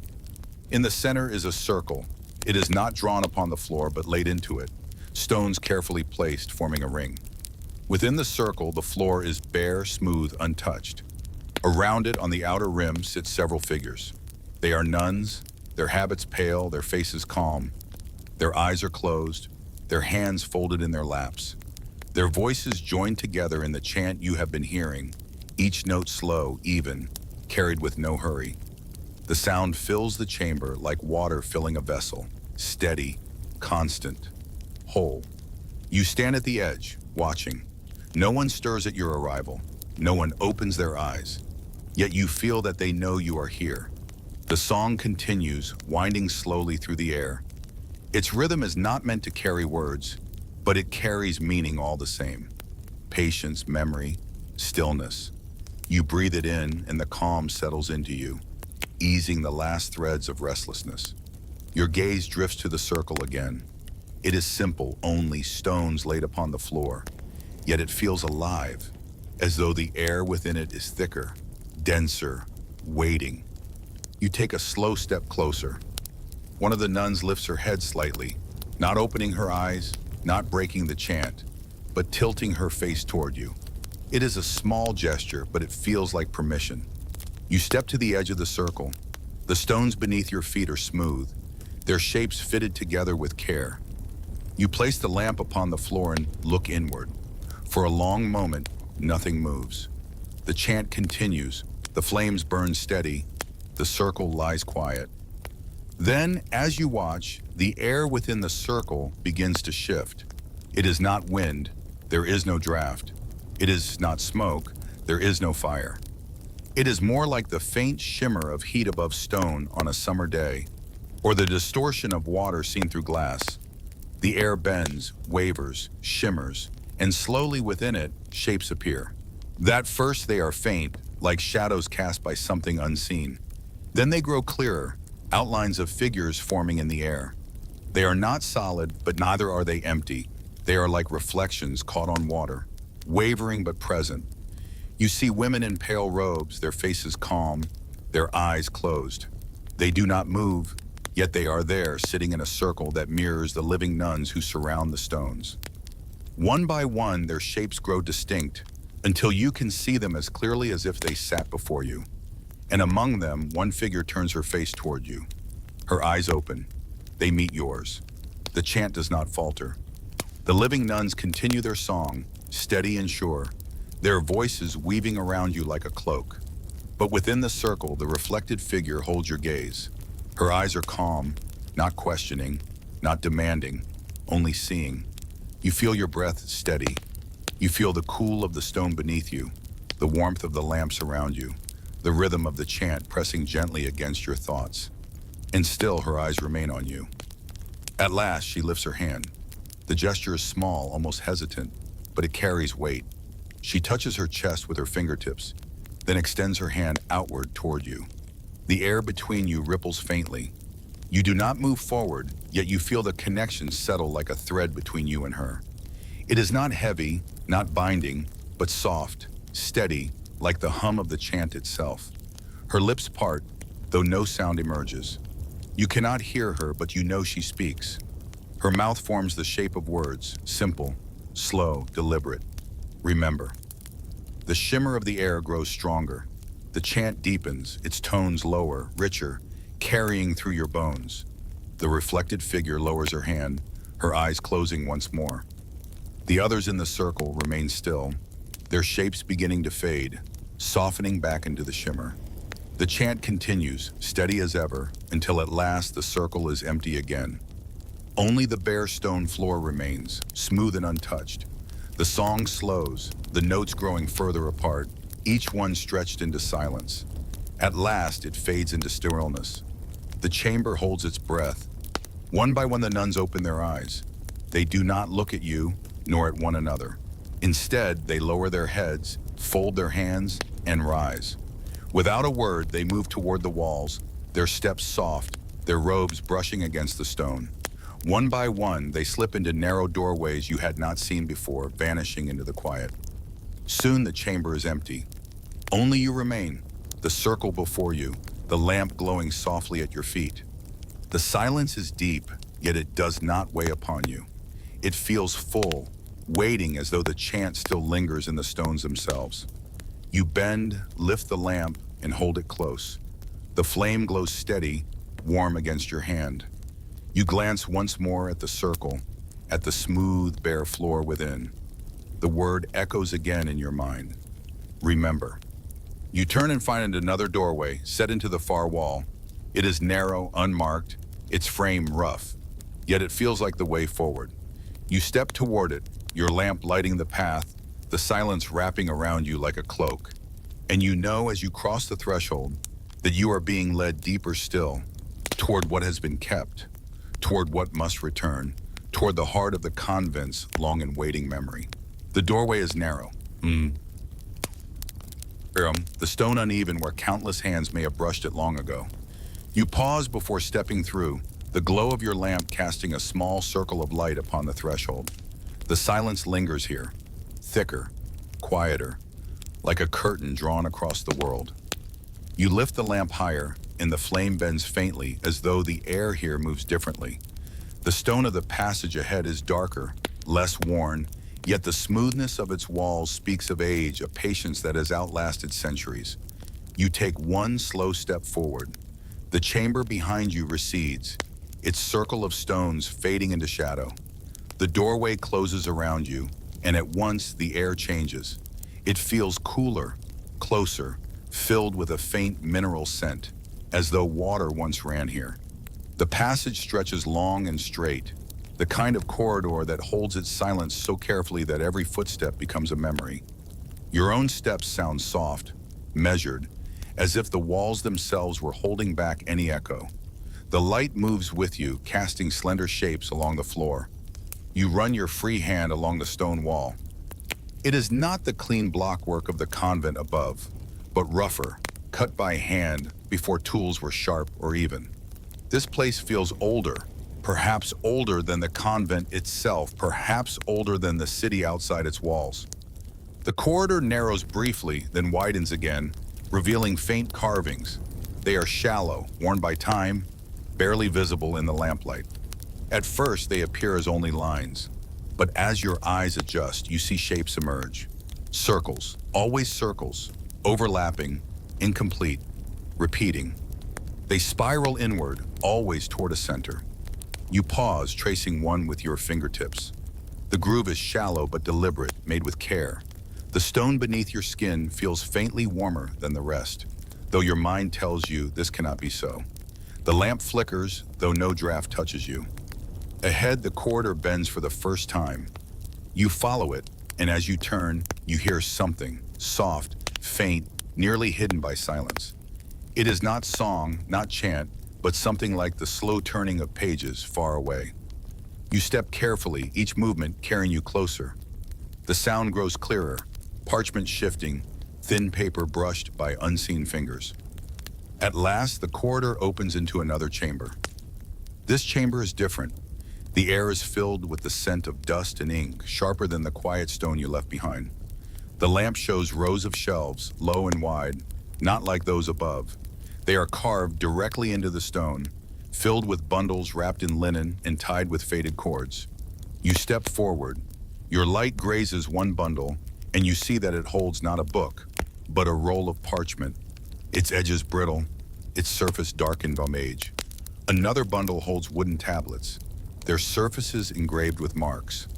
Speaker 1: In the center is a circle. It is not drawn upon the floor, but laid into it, stones carefully placed, forming a ring. Within the circle, the floor is bare, smooth, untouched. Around it, on the outer rim, sit several figures. They are nuns, their habits pale, their faces calm. Their eyes are closed, their hands folded in their laps. Their voices joined together in the chant you have been hearing, each note slow, even, carried with no hurry. The sound fills the chamber like water filling a vessel, steady, constant, whole. You stand at the edge, watching. No one stirs at your arrival. No one opens their eyes. Yet you feel that they know you are here. The song continues, winding slowly through the air. Its rhythm is not meant to carry words, but it carries meaning all the same. Patience, memory, stillness. You breathe it in and the calm settles into you, easing the last threads of restlessness. Your gaze drifts to the circle again. It is simple, only stones laid upon the floor, yet it feels alive, as though the air within it is thicker, denser, waiting. You take a slow step closer. One of the nuns lifts her head slightly, not opening her eyes, not breaking the chant, but tilting her face toward you. It is a small gesture, but it feels like permission. You step to the edge of the circle. The stones beneath your feet are smooth, their shapes fitted together with care. You place the lamp upon the floor and look inward. For a long moment, nothing moves. The chant continues, the flames burn steady, the circle lies quiet. Then, as you watch, the air within the circle begins to shift. It is not wind, there is no draft. It is not smoke, there is no fire. It is more like the faint shimmer of heat above stone on a summer day, or the distortion of water seen through glass. The air bends, wavers, shimmers, and slowly within it, shapes appear. At first they are faint, like shadows cast by something unseen. Then they grow clearer, outlines of figures forming in the air. They are not solid, but neither are they empty. They are like reflections caught on water, wavering but present. You see women in pale robes, their faces calm, their eyes closed. They do not move, Yet they are there, sitting in a circle that mirrors the living nuns who surround the stones. One by one, their shapes grow distinct until you can see them as clearly as if they sat before you. And among them, one figure turns her face toward you. Her eyes open. They meet yours. The chant does not falter. The living nuns continue their song, steady and sure, their voices weaving around you like a cloak. But within the circle, the reflected figure holds your gaze. Her eyes are calm, not questioning, not demanding, only seeing. You feel your breath steady. You feel the cool of the stone beneath you, the warmth of the lamps around you, the rhythm of the chant pressing gently against your thoughts. And still her eyes remain on you. At last, she lifts her hand. The gesture is small, almost hesitant, but it carries weight. She touches her chest with her fingertips, then extends her hand outward toward you. The air between you ripples faintly. You do not move forward, yet you feel the connection settle like a thread between you and her. It is not heavy, not binding, but soft, steady, like the hum of the chant itself. Her lips part, though no sound emerges. You cannot hear her, but you know she speaks. Her mouth forms the shape of words, simple, slow, deliberate. Remember. The shimmer of the air grows stronger. The chant deepens, its tones lower, richer, carrying through your bones. The reflected figure lowers her hand, her eyes closing once more. The others in the circle remain still, their shapes beginning to fade, softening back into the shimmer. The chant continues, steady as ever, until at last the circle is empty again. Only the bare stone floor remains, smooth and untouched. The song slows, the notes growing further apart, each one stretched into silence. At last, it fades into stillness. The chamber holds its breath. One by one, the nuns open their eyes. They do not look at you, nor at one another. Instead, they lower their heads, fold their hands, and rise. Without a word, they move toward the walls, their steps soft, their robes brushing against the stone. One by one, they slip into narrow doorways you had not seen before, vanishing into the quiet. Soon the chamber is empty. Only you remain, the circle before you, the lamp glowing softly at your feet. The silence is deep, yet it does not weigh upon you. It feels full, waiting as though the chant still lingers in the stones themselves. You bend, lift the lamp, and hold it close. The flame glows steady, warm against your hand. You glance once more at the circle, at the smooth, bare floor within. The word echoes again in your mind. Remember. You turn and find another doorway, set into the far wall. It is narrow, unmarked, its frame rough, yet it feels like the way forward. You step toward it, your lamp lighting the path, the silence wrapping around you like a cloak. And you know as you cross the threshold that you are being led deeper still, toward what has been kept, toward what must return, toward the heart of the convent's long and waiting memory. The doorway is narrow. The stone uneven where countless hands may have brushed it long ago. You pause before stepping through, the glow of your lamp casting a small circle of light upon the threshold. The silence lingers here, thicker, quieter, like a curtain drawn across the world. You lift the lamp higher, and the flame bends faintly as though the air here moves differently. The stone of the passage ahead is darker, less worn, yet the smoothness of its walls speaks of age, a patience that has outlasted centuries. You take one slow step forward. The chamber behind you recedes, its circle of stones fading into shadow. The doorway closes around you, and at once the air changes. It feels cooler, closer, filled with a faint mineral scent, as though water once ran here. The passage stretches long and straight, the kind of corridor that holds its silence so carefully that every footstep becomes a memory. Your own steps sound soft, measured, as if the walls themselves were holding back any echo. The light moves with you, casting slender shapes along the floor. You run your free hand along the stone wall. It is not the clean blockwork of the convent above, but rougher, cut by hand before tools were sharp or even. This place feels older, perhaps older than the convent itself, perhaps older than the city outside its walls. The corridor narrows briefly, then widens again, revealing faint carvings. They are shallow, worn by time, barely visible in the lamplight. At first, they appear as only lines, but as your eyes adjust, you see shapes emerge. Circles, always circles, overlapping, incomplete, repeating. They spiral inward, always toward a center. You pause, tracing one with your fingertips. The groove is shallow but deliberate, made with care. The stone beneath your skin feels faintly warmer than the rest, though your mind tells you this cannot be so. The lamp flickers, though no draft touches you. Ahead, the corridor bends for the first time. You follow it, and as you turn, you hear something, soft, faint, nearly hidden by silence. It is not song, not chant, but something like the slow turning of pages far away. You step carefully, each movement carrying you closer. The sound grows clearer, parchment shifting, thin paper brushed by unseen fingers. At last, the corridor opens into another chamber. This chamber is different. The air is filled with the scent of dust and ink, sharper than the quiet stone you left behind. The lamp shows rows of shelves, low and wide, not like those above. They are carved directly into the stone, filled with bundles wrapped in linen and tied with faded cords. You step forward. Your light grazes one bundle, and you see that it holds not a book, but a roll of parchment, its edges brittle, its surface darkened by age. Another bundle holds wooden tablets, their surfaces engraved with marks.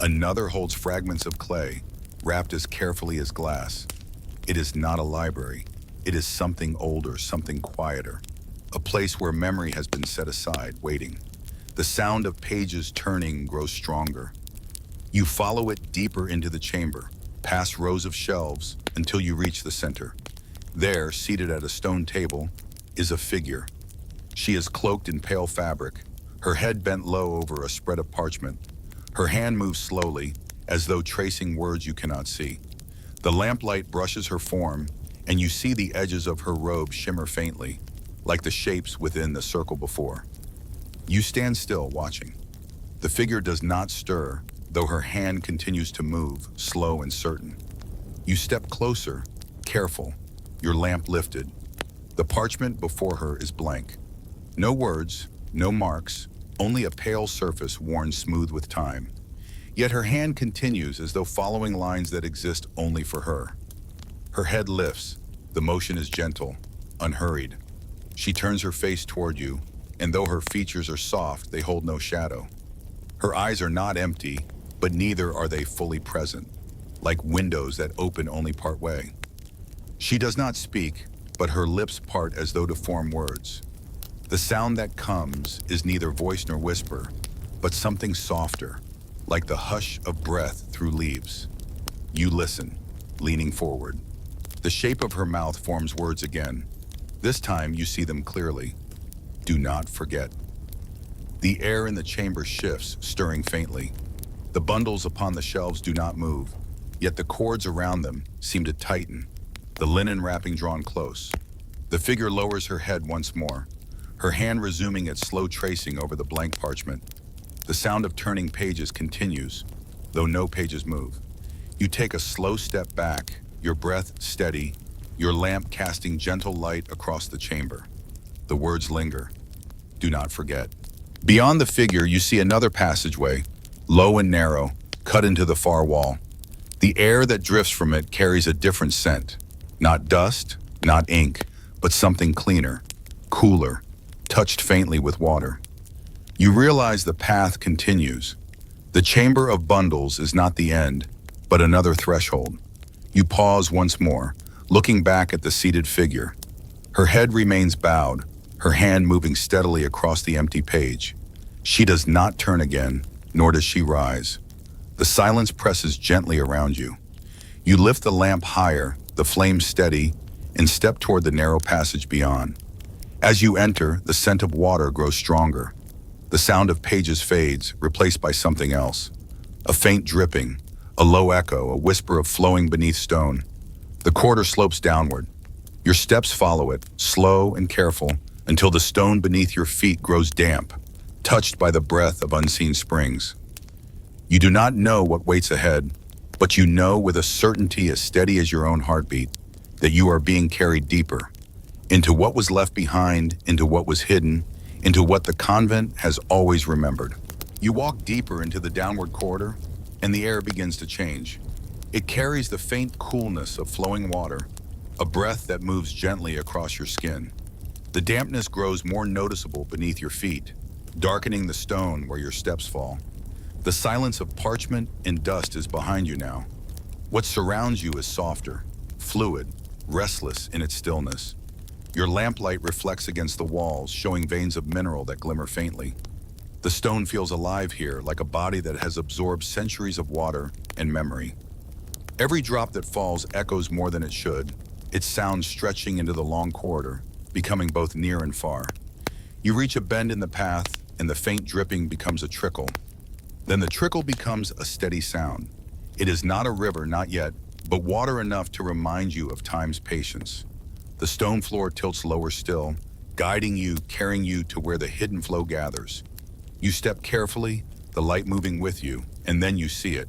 Speaker 1: Another holds fragments of clay, wrapped as carefully as glass. It is not a library. It is something older, something quieter, a place where memory has been set aside, waiting. The sound of pages turning grows stronger. You follow it deeper into the chamber, past rows of shelves, until you reach the center. There, seated at a stone table, is a figure. She is cloaked in pale fabric, her head bent low over a spread of parchment. Her hand moves slowly, as though tracing words you cannot see. The lamplight brushes her form, and you see the edges of her robe shimmer faintly, like the shapes within the circle before. You stand still, watching. The figure does not stir, though her hand continues to move, slow and certain. You step closer, careful, your lamp lifted. The parchment before her is blank. No words, no marks, only a pale surface worn smooth with time. Yet her hand continues as though following lines that exist only for her. Her head lifts, the motion is gentle, unhurried. She turns her face toward you, and though her features are soft, they hold no shadow. Her eyes are not empty, but neither are they fully present, like windows that open only part way. She does not speak, but her lips part as though to form words. The sound that comes is neither voice nor whisper, but something softer, like the hush of breath through leaves. You listen, leaning forward. The shape of her mouth forms words again. This time you see them clearly. Do not forget. The air in the chamber shifts, stirring faintly. The bundles upon the shelves do not move, yet the cords around them seem to tighten, the linen wrapping drawn close. The figure lowers her head once more, her hand resuming its slow tracing over the blank parchment. The sound of turning pages continues, though no pages move. You take a slow step back, your breath steady, your lamp casting gentle light across the chamber. The words linger. Do not forget. Beyond the figure, you see another passageway, low and narrow, cut into the far wall. The air that drifts from it carries a different scent. Not dust, not ink, but something cleaner, cooler, touched faintly with water. You realize the path continues. The chamber of bundles is not the end, but another threshold. You pause once more, looking back at the seated figure. Her head remains bowed, her hand moving steadily across the empty page. She does not turn again, nor does she rise. The silence presses gently around you. You lift the lamp higher, the flame steady, and step toward the narrow passage beyond. As you enter, the scent of water grows stronger. The sound of pages fades, replaced by something else. A faint dripping, a low echo, a whisper of flowing beneath stone. The corridor slopes downward. Your steps follow it, slow and careful, until the stone beneath your feet grows damp, touched by the breath of unseen springs. You do not know what waits ahead, but you know with a certainty as steady as your own heartbeat that you are being carried deeper, into what was left behind, into what was hidden, into what the convent has always remembered. You walk deeper into the downward corridor, and the air begins to change. It carries the faint coolness of flowing water, a breath that moves gently across your skin. The dampness grows more noticeable beneath your feet, darkening the stone where your steps fall. The silence of parchment and dust is behind you now. What surrounds you is softer, fluid, restless in its stillness. Your lamplight reflects against the walls, showing veins of mineral that glimmer faintly. The stone feels alive here, like a body that has absorbed centuries of water and memory. Every drop that falls echoes more than it should, its sound stretching into the long corridor, becoming both near and far. You reach a bend in the path, and the faint dripping becomes a trickle. Then the trickle becomes a steady sound. It is not a river, not yet, but water enough to remind you of time's patience. The stone floor tilts lower still, guiding you, carrying you to where the hidden flow gathers. You step carefully, the light moving with you, and then you see it.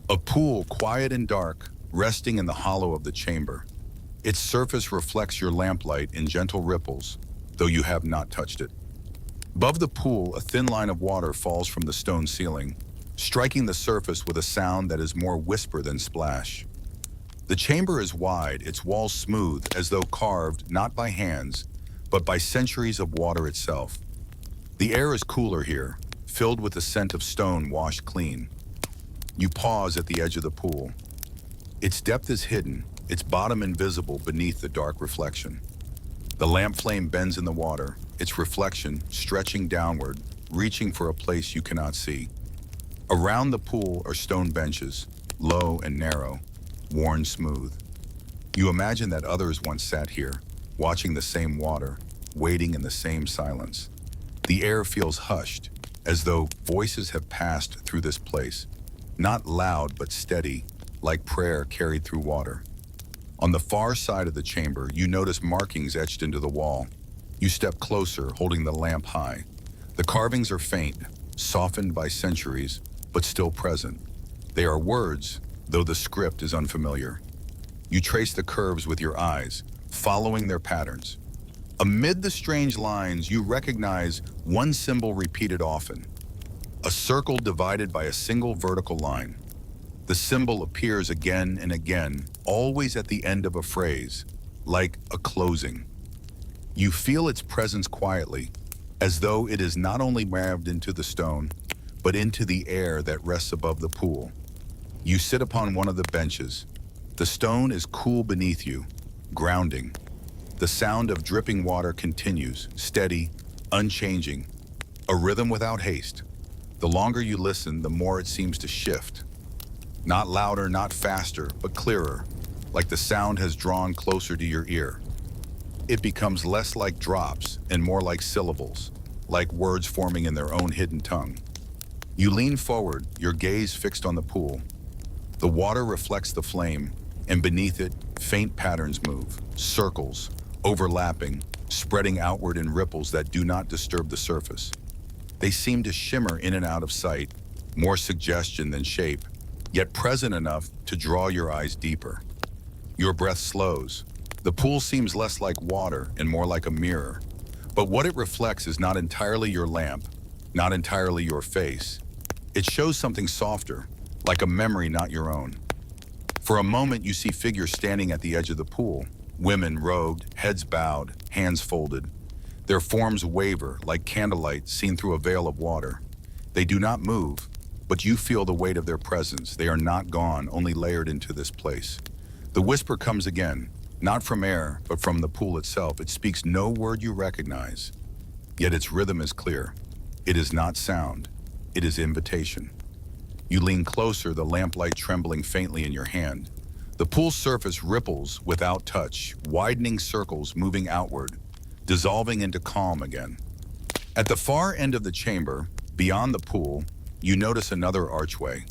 Speaker 1: A pool, quiet and dark, resting in the hollow of the chamber. Its surface reflects your lamplight in gentle ripples, though you have not touched it. Above the pool, a thin line of water falls from the stone ceiling, striking the surface with a sound that is more whisper than splash. The chamber is wide, its walls smooth, as though carved not by hands, but by centuries of water itself. The air is cooler here, filled with the scent of stone washed clean. You pause at the edge of the pool. Its depth is hidden, its bottom invisible beneath the dark reflection. The lamp flame bends in the water, its reflection stretching downward, reaching for a place you cannot see. Around the pool are stone benches, low and narrow, worn smooth. You imagine that others once sat here, watching the same water, waiting in the same silence. The air feels hushed, as though voices have passed through this place, not loud but steady, like prayer carried through water. On the far side of the chamber, you notice markings etched into the wall. You step closer, holding the lamp high. The carvings are faint, softened by centuries, but still present. They are words, though the script is unfamiliar. You trace the curves with your eyes, following their patterns. Amid the strange lines, you recognize one symbol repeated often, a circle divided by a single vertical line. The symbol appears again and again, always at the end of a phrase, like a closing. You feel its presence quietly, as though it is not only graved into the stone, but into the air that rests above the pool. You sit upon one of the benches. The stone is cool beneath you, grounding. The sound of dripping water continues, steady, unchanging, a rhythm without haste. The longer you listen, the more it seems to shift. Not louder, not faster, but clearer, like the sound has drawn closer to your ear. It becomes less like drops and more like syllables, like words forming in their own hidden tongue. You lean forward, your gaze fixed on the pool. The water reflects the flame, and beneath it, faint patterns move, circles, overlapping, spreading outward in ripples that do not disturb the surface. They seem to shimmer in and out of sight, more suggestion than shape, yet present enough to draw your eyes deeper. Your breath slows. The pool seems less like water and more like a mirror. But what it reflects is not entirely your lamp, not entirely your face. It shows something softer, like a memory not your own. For a moment, you see figures standing at the edge of the pool, women robed, heads bowed, hands folded. Their forms waver like candlelight seen through a veil of water. They do not move, but you feel the weight of their presence. They are not gone, only layered into this place. The whisper comes again, not from air, but from the pool itself. It speaks no word you recognize, yet its rhythm is clear. It is not sound, it is invitation. You lean closer, the lamplight trembling faintly in your hand. The pool's surface ripples without touch, widening circles moving outward, dissolving into calm again. At the far end of the chamber, beyond the pool, you notice another archway.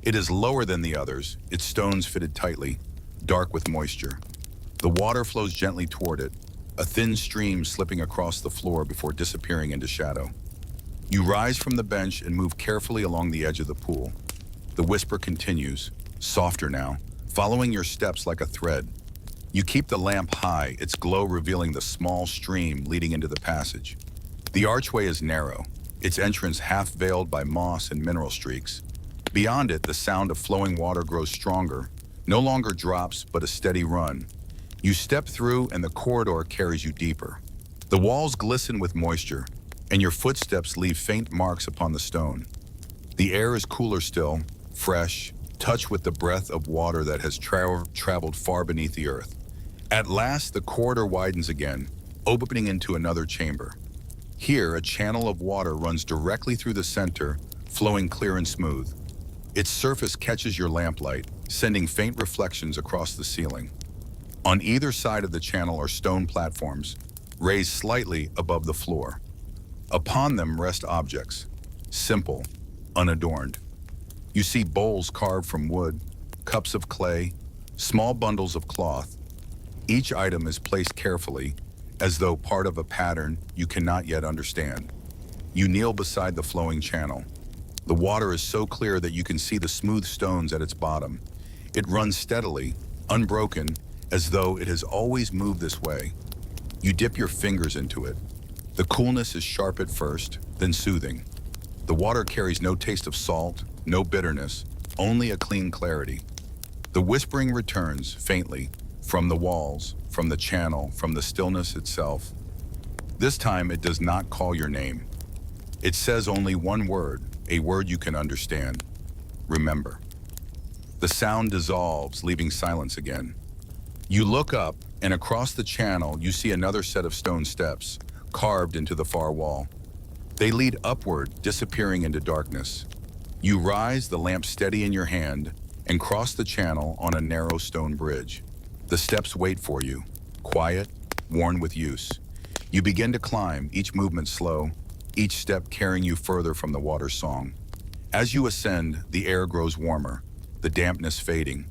Speaker 1: It is lower than the others, its stones fitted tightly, dark with moisture. The water flows gently toward it, a thin stream slipping across the floor before disappearing into shadow. You rise from the bench and move carefully along the edge of the pool. The whisper continues, softer now, following your steps like a thread. You keep the lamp high, its glow revealing the small stream leading into the passage. The archway is narrow, its entrance half veiled by moss and mineral streaks. Beyond it, the sound of flowing water grows stronger, no longer drops but a steady run. You step through and the corridor carries you deeper. The walls glisten with moisture, and your footsteps leave faint marks upon the stone. The air is cooler still, fresh, touched with the breath of water that has traveled far beneath the earth. At last, the corridor widens again, opening into another chamber. Here, a channel of water runs directly through the center, flowing clear and smooth. Its surface catches your lamplight, sending faint reflections across the ceiling. On either side of the channel are stone platforms, raised slightly above the floor. Upon them rest objects, simple, unadorned. You see bowls carved from wood, cups of clay, small bundles of cloth. Each item is placed carefully, as though part of a pattern you cannot yet understand. You kneel beside the flowing channel. The water is so clear that you can see the smooth stones at its bottom. It runs steadily, unbroken, as though it has always moved this way. You dip your fingers into it. The coolness is sharp at first, then soothing. The water carries no taste of salt, no bitterness, only a clean clarity. The whispering returns, faintly, from the walls, from the channel, from the stillness itself. This time it does not call your name. It says only one word, a word you can understand. Remember. The sound dissolves, leaving silence again. You look up, and across the channel you see another set of stone steps, carved into the far wall. They lead upward, disappearing into darkness. You rise, the lamp steady in your hand, and cross the channel on a narrow stone bridge. The steps wait for you, quiet, worn with use. You begin to climb, each movement slow, each step carrying you further from the water's song. As you ascend, the air grows warmer, the dampness fading.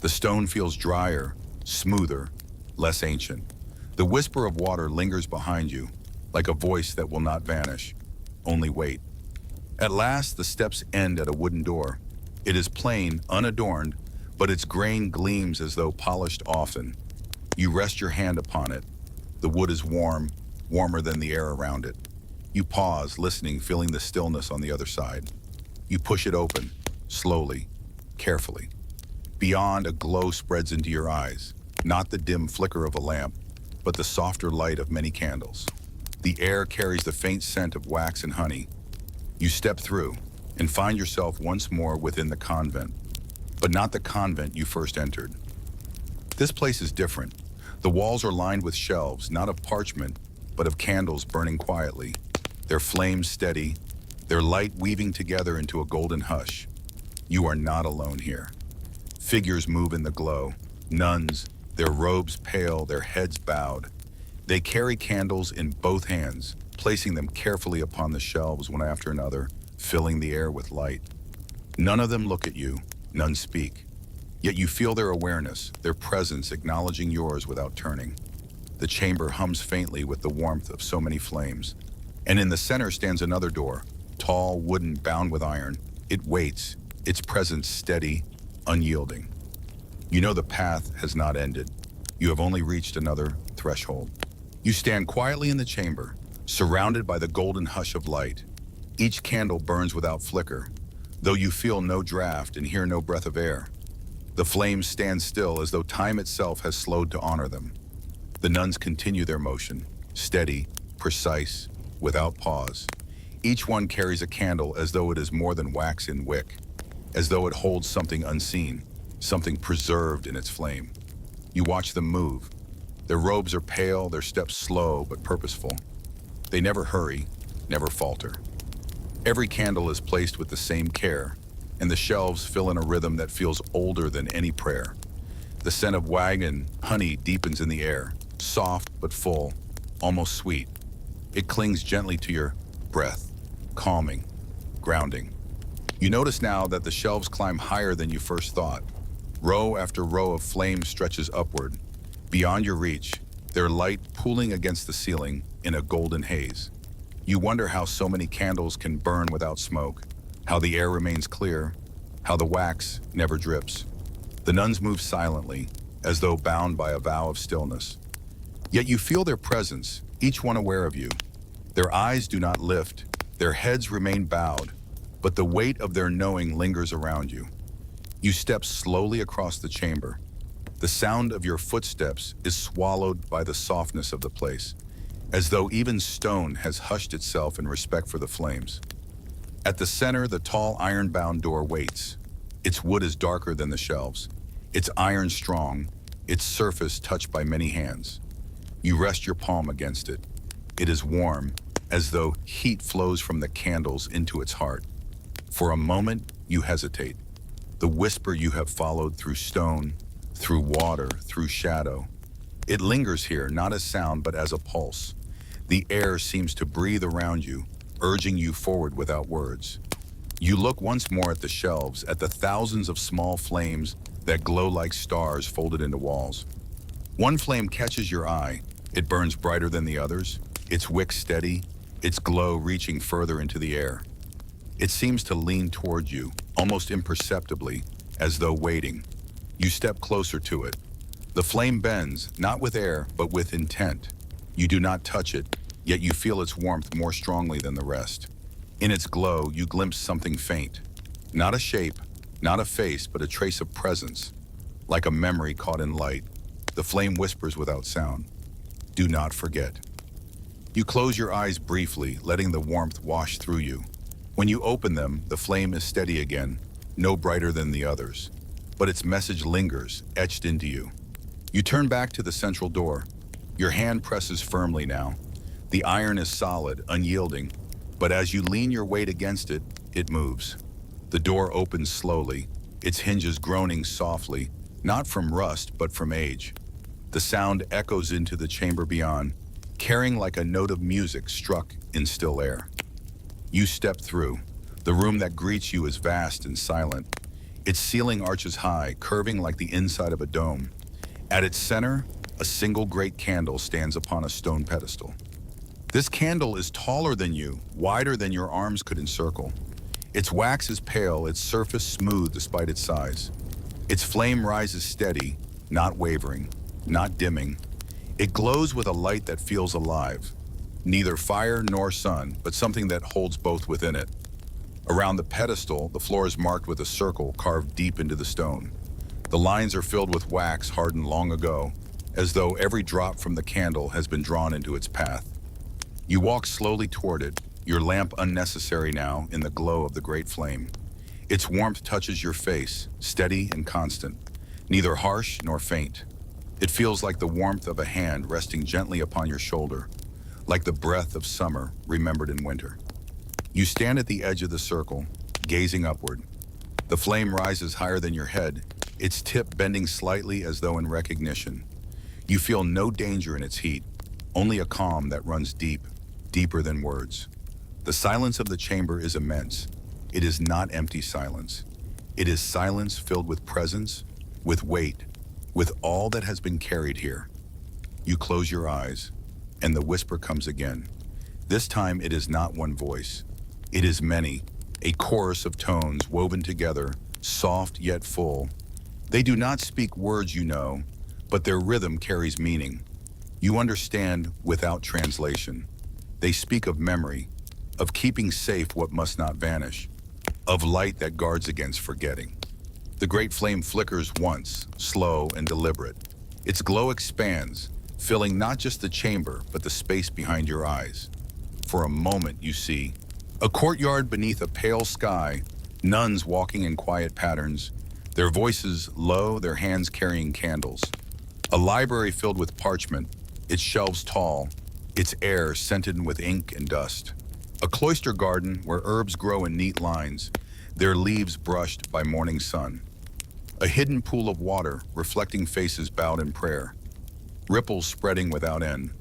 Speaker 1: The stone feels drier, smoother, less ancient. The whisper of water lingers behind you, like a voice that will not vanish, only wait. At last, the steps end at a wooden door. It is plain, unadorned, but its grain gleams as though polished often. You rest your hand upon it. The wood is warm, warmer than the air around it. You pause, listening, feeling the stillness on the other side. You push it open, slowly, carefully. Beyond, a glow spreads into your eyes, not the dim flicker of a lamp, but the softer light of many candles. The air carries the faint scent of wax and honey. You step through and find yourself once more within the convent, but not the convent you first entered. This place is different. The walls are lined with shelves, not of parchment, but of candles burning quietly, their flames steady, their light weaving together into a golden hush. You are not alone here. Figures move in the glow, nuns, their robes pale, their heads bowed. They carry candles in both hands, placing them carefully upon the shelves one after another, filling the air with light. None of them look at you, none speak. Yet you feel their awareness, their presence acknowledging yours without turning. The chamber hums faintly with the warmth of so many flames. And in the center stands another door, tall, wooden, bound with iron. It waits, its presence steady, unyielding. You know the path has not ended. You have only reached another threshold. You stand quietly in the chamber, surrounded by the golden hush of light. Each candle burns without flicker, though you feel no draft and hear no breath of air. The flames stand still as though time itself has slowed to honor them. The nuns continue their motion, steady, precise, without pause. Each one carries a candle as though it is more than wax in wick, as though it holds something unseen, something preserved in its flame. You watch them move. Their robes are pale, their steps slow but purposeful. They never hurry, never falter. Every candle is placed with the same care, and the shelves fill in a rhythm that feels older than any prayer. The scent of wagon honey deepens in the air, soft but full, almost sweet. It clings gently to your breath, calming, grounding. You notice now that the shelves climb higher than you first thought. Row after row of flame stretches upward, beyond your reach, their light pooling against the ceiling in a golden haze. You wonder how so many candles can burn without smoke, how the air remains clear, how the wax never drips. The nuns move silently, as though bound by a vow of stillness. Yet you feel their presence, each one aware of you. Their eyes do not lift, their heads remain bowed, but the weight of their knowing lingers around you. You step slowly across the chamber. The sound of your footsteps is swallowed by the softness of the place, as though even stone has hushed itself in respect for the flames. At the center, the tall iron-bound door waits. Its wood is darker than the shelves, its iron strong, its surface touched by many hands. You rest your palm against it. It is warm, as though heat flows from the candles into its heart. For a moment, you hesitate. The whisper you have followed through stone, through water, through shadow. It lingers here, not as sound, but as a pulse. The air seems to breathe around you, urging you forward without words. You look once more at the shelves, at the thousands of small flames that glow like stars folded into walls. One flame catches your eye. It burns brighter than the others, its wick steady, its glow reaching further into the air. It seems to lean toward you, almost imperceptibly, as though waiting. You step closer to it. The flame bends, not with air, but with intent. You do not touch it, yet you feel its warmth more strongly than the rest. In its glow, you glimpse something faint. Not a shape, not a face, but a trace of presence. Like a memory caught in light, the flame whispers without sound. Do not forget. You close your eyes briefly, letting the warmth wash through you. When you open them, the flame is steady again, no brighter than the others. But its message lingers, etched into you. You turn back to the central door. Your hand presses firmly now. The iron is solid, unyielding, but as you lean your weight against it, it moves. The door opens slowly, its hinges groaning softly, not from rust, but from age. The sound echoes into the chamber beyond, carrying like a note of music struck in still air. You step through. The room that greets you is vast and silent. Its ceiling arches high, curving like the inside of a dome. At its center, a single great candle stands upon a stone pedestal. This candle is taller than you, wider than your arms could encircle. Its wax is pale, its surface smooth despite its size. Its flame rises steady, not wavering, not dimming. It glows with a light that feels alive. Neither fire nor sun, but something that holds both within it. Around the pedestal, the floor is marked with a circle carved deep into the stone. The lines are filled with wax hardened long ago, as though every drop from the candle has been drawn into its path. You walk slowly toward it, your lamp unnecessary now in the glow of the great flame. Its warmth touches your face, steady and constant, neither harsh nor faint. It feels like the warmth of a hand resting gently upon your shoulder, like the breath of summer remembered in winter. You stand at the edge of the circle, gazing upward. The flame rises higher than your head, its tip bending slightly as though in recognition. You feel no danger in its heat, only a calm that runs deep, deeper than words. The silence of the chamber is immense. It is not empty silence. It is silence filled with presence, with weight, with all that has been carried here. You close your eyes, and the whisper comes again. This time it is not one voice. It is many, a chorus of tones woven together, soft yet full. They do not speak words you know, but their rhythm carries meaning. You understand without translation. They speak of memory, of keeping safe what must not vanish, of light that guards against forgetting. The great flame flickers once, slow and deliberate. Its glow expands, filling not just the chamber, but the space behind your eyes. For a moment, you see a courtyard beneath a pale sky, nuns walking in quiet patterns, their voices low, their hands carrying candles. A library filled with parchment, its shelves tall, its air scented with ink and dust. A cloister garden where herbs grow in neat lines, their leaves brushed by morning sun. A hidden pool of water reflecting faces bowed in prayer, ripples spreading without end.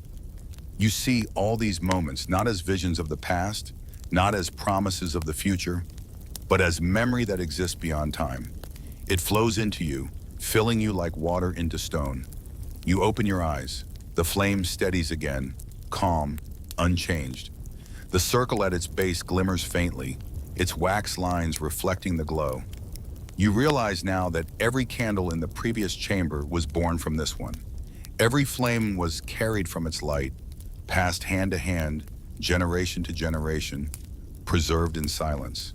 Speaker 1: You see all these moments not as visions of the past, not as promises of the future, but as memory that exists beyond time. It flows into you, filling you like water into stone. You open your eyes. The flame steadies again, calm, unchanged. The circle at its base glimmers faintly, its wax lines reflecting the glow. You realize now that every candle in the previous chamber was born from this one. Every flame was carried from its light, passed hand to hand, generation to generation, preserved in silence.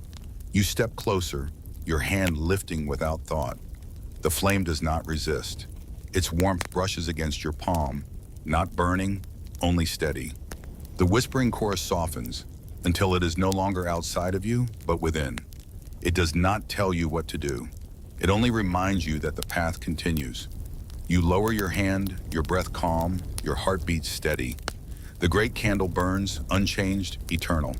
Speaker 1: You step closer, your hand lifting without thought. The flame does not resist. Its warmth brushes against your palm, not burning, only steady. The whispering chorus softens until it is no longer outside of you, but within. It does not tell you what to do. It only reminds you that the path continues. You lower your hand, your breath calm, your heartbeat steady. The great candle burns, unchanged, eternal.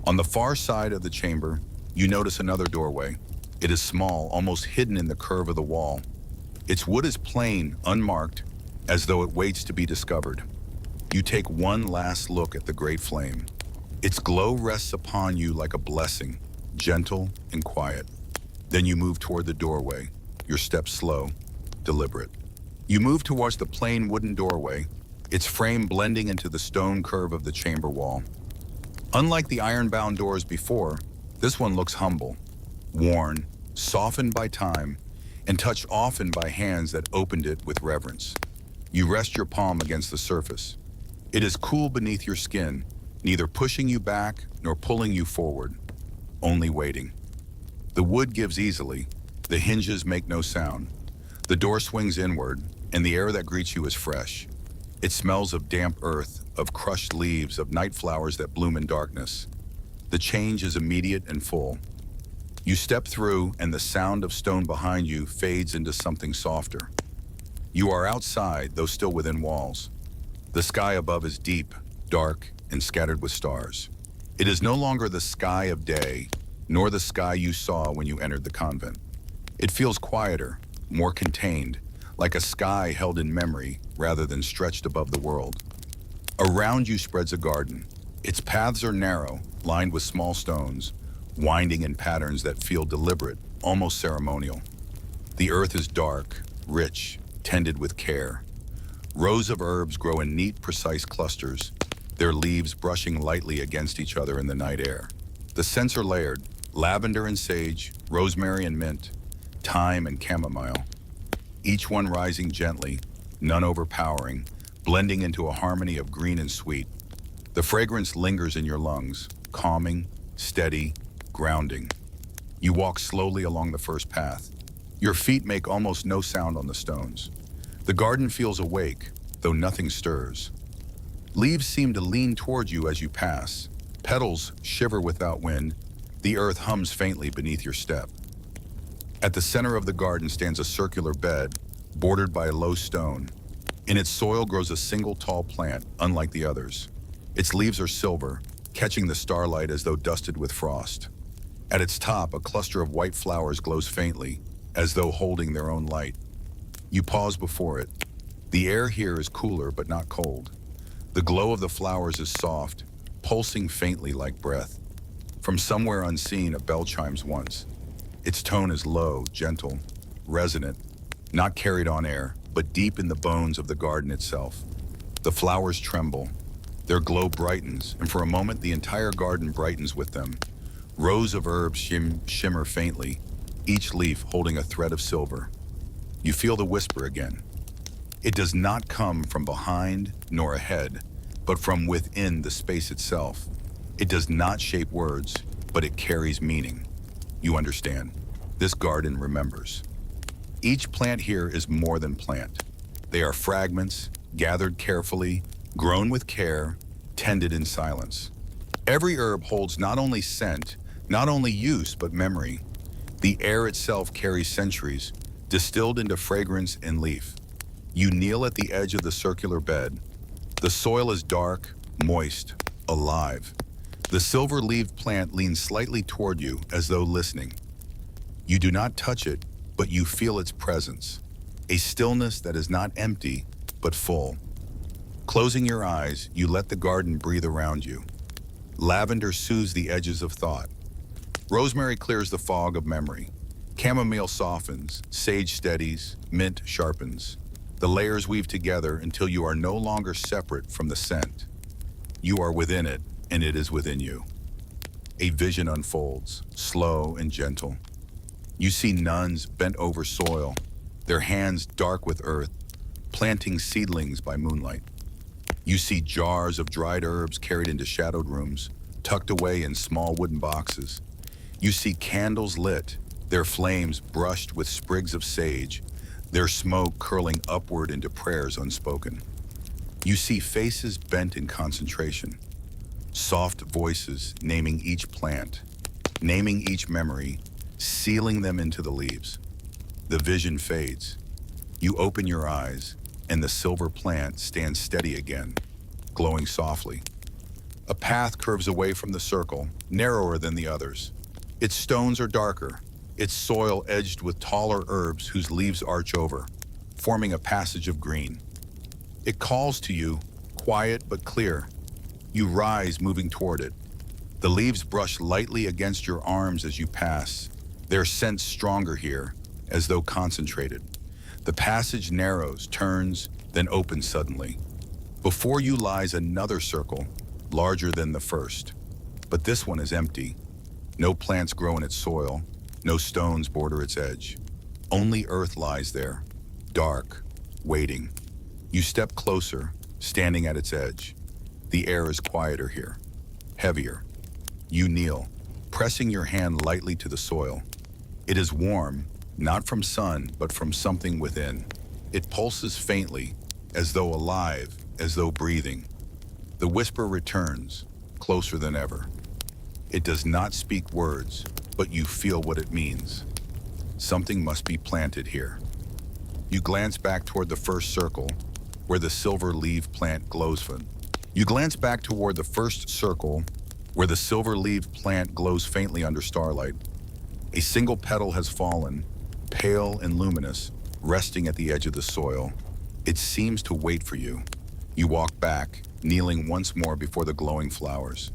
Speaker 1: On the far side of the chamber, you notice another doorway. It is small, almost hidden in the curve of the wall. Its wood is plain, unmarked, as though it waits to be discovered. You take one last look at the great flame. Its glow rests upon you like a blessing, gentle and quiet. Then you move toward the doorway, your steps slow, deliberate. You move towards the plain wooden doorway, its frame blending into the stone curve of the chamber wall. Unlike the iron-bound doors before, this one looks humble, worn, softened by time, and touched often by hands that opened it with reverence. You rest your palm against the surface. It is cool beneath your skin, neither pushing you back nor pulling you forward, only waiting. The wood gives easily, the hinges make no sound. The door swings inward, and the air that greets you is fresh. It smells of damp earth, of crushed leaves, of night flowers that bloom in darkness. The change is immediate and full. You step through, and the sound of stone behind you fades into something softer. You are outside, though still within walls. The sky above is deep, dark, and scattered with stars. It is no longer the sky of day, nor the sky you saw when you entered the convent. It feels quieter, more contained, like a sky held in memory rather than stretched above the world. Around you spreads a garden. Its paths are narrow, lined with small stones, winding in patterns that feel deliberate, almost ceremonial. The earth is dark, rich, tended with care. Rows of herbs grow in neat, precise clusters, their leaves brushing lightly against each other in the night air. The scents are layered: lavender and sage, rosemary and mint, thyme and chamomile. Each one rising gently, none overpowering, blending into a harmony of green and sweet. The fragrance lingers in your lungs, calming, steady, grounding. You walk slowly along the first path. Your feet make almost no sound on the stones. The garden feels awake, though nothing stirs. Leaves seem to lean toward you as you pass. Petals shiver without wind. The earth hums faintly beneath your step. At the center of the garden stands a circular bed, bordered by a low stone. In its soil grows a single tall plant, unlike the others. Its leaves are silver, catching the starlight as though dusted with frost. At its top, a cluster of white flowers glows faintly, as though holding their own light. You pause before it. The air here is cooler but not cold. The glow of the flowers is soft, pulsing faintly like breath. From somewhere unseen, a bell chimes once. Its tone is low, gentle, resonant, not carried on air, but deep in the bones of the garden itself. The flowers tremble. Their glow brightens, and for a moment the entire garden brightens with them. Rows of herbs shimmer faintly, each leaf holding a thread of silver. You feel the whisper again. It does not come from behind nor ahead, but from within the space itself. It does not shape words, but it carries meaning. You understand. This garden remembers. Each plant here is more than plant. They are fragments, gathered carefully, grown with care, tended in silence. Every herb holds not only scent, not only use, but memory. The air itself carries centuries, distilled into fragrance and leaf. You kneel at the edge of the circular bed. The soil is dark, moist, alive. The silver-leaved plant leans slightly toward you as though listening. You do not touch it, but you feel its presence, a stillness that is not empty, but full. Closing your eyes, you let the garden breathe around you. Lavender soothes the edges of thought. Rosemary clears the fog of memory. Chamomile softens, sage steadies, mint sharpens. The layers weave together until you are no longer separate from the scent. You are within it, and it is within you. A vision unfolds, slow and gentle. You see nuns bent over soil, their hands dark with earth, planting seedlings by moonlight. You see jars of dried herbs carried into shadowed rooms, tucked away in small wooden boxes. You see candles lit, their flames brushed with sprigs of sage, their smoke curling upward into prayers unspoken. You see faces bent in concentration, soft voices naming each plant, naming each memory, sealing them into the leaves. The vision fades. You open your eyes, and the silver plant stands steady again, glowing softly. A path curves away from the circle, narrower than the others. Its stones are darker, its soil edged with taller herbs whose leaves arch over, forming a passage of green. It calls to you, quiet but clear. You rise, moving toward it. The leaves brush lightly against your arms as you pass, their scent stronger here, as though concentrated. The passage narrows, turns, then opens suddenly. Before you lies another circle, larger than the first. But this one is empty. No plants grow in its soil, no stones border its edge. Only earth lies there, dark, waiting. You step closer, standing at its edge. The air is quieter here, heavier. You kneel, pressing your hand lightly to the soil. It is warm, not from sun, but from something within. It pulses faintly, as though alive, as though breathing. The whisper returns, closer than ever. It does not speak words, but you feel what it means. Something must be planted here. You glance back toward the first circle, where the silver leaf plant glows. You glance back toward the first circle, where the silver leaf plant glows faintly under starlight. A single petal has fallen, pale and luminous, resting at the edge of the soil. It seems to wait for you. You walk back, kneeling once more before the glowing flowers.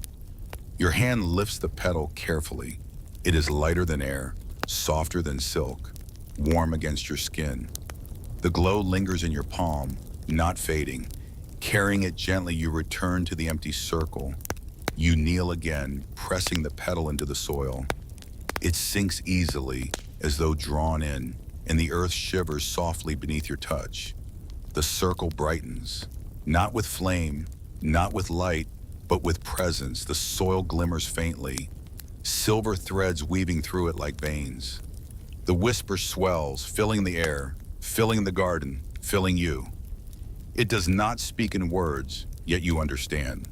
Speaker 1: Your hand lifts the petal carefully. It is lighter than air, softer than silk, warm against your skin. The glow lingers in your palm, not fading. Carrying it gently, you return to the empty circle. You kneel again, pressing the petal into the soil. It sinks easily, as though drawn in, and the earth shivers softly beneath your touch. The circle brightens, not with flame, not with light, but with presence. The soil glimmers faintly, silver threads weaving through it like veins. The whisper swells, filling the air, filling the garden, filling you. It does not speak in words, yet you understand.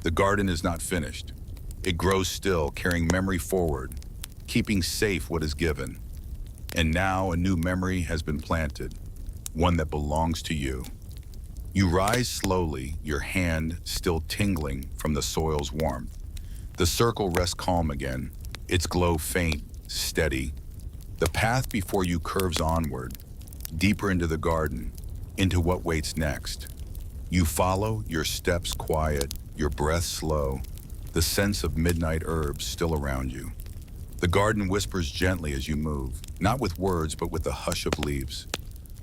Speaker 1: The garden is not finished. It grows still, carrying memory forward, keeping safe what is given. And now a new memory has been planted, one that belongs to you. You rise slowly, your hand still tingling from the soil's warmth. The circle rests calm again, its glow faint, steady. The path before you curves onward, deeper into the garden, into what waits next. You follow, your steps quiet, your breath slow, the sense of midnight herbs still around you. The garden whispers gently as you move, not with words, but with the hush of leaves.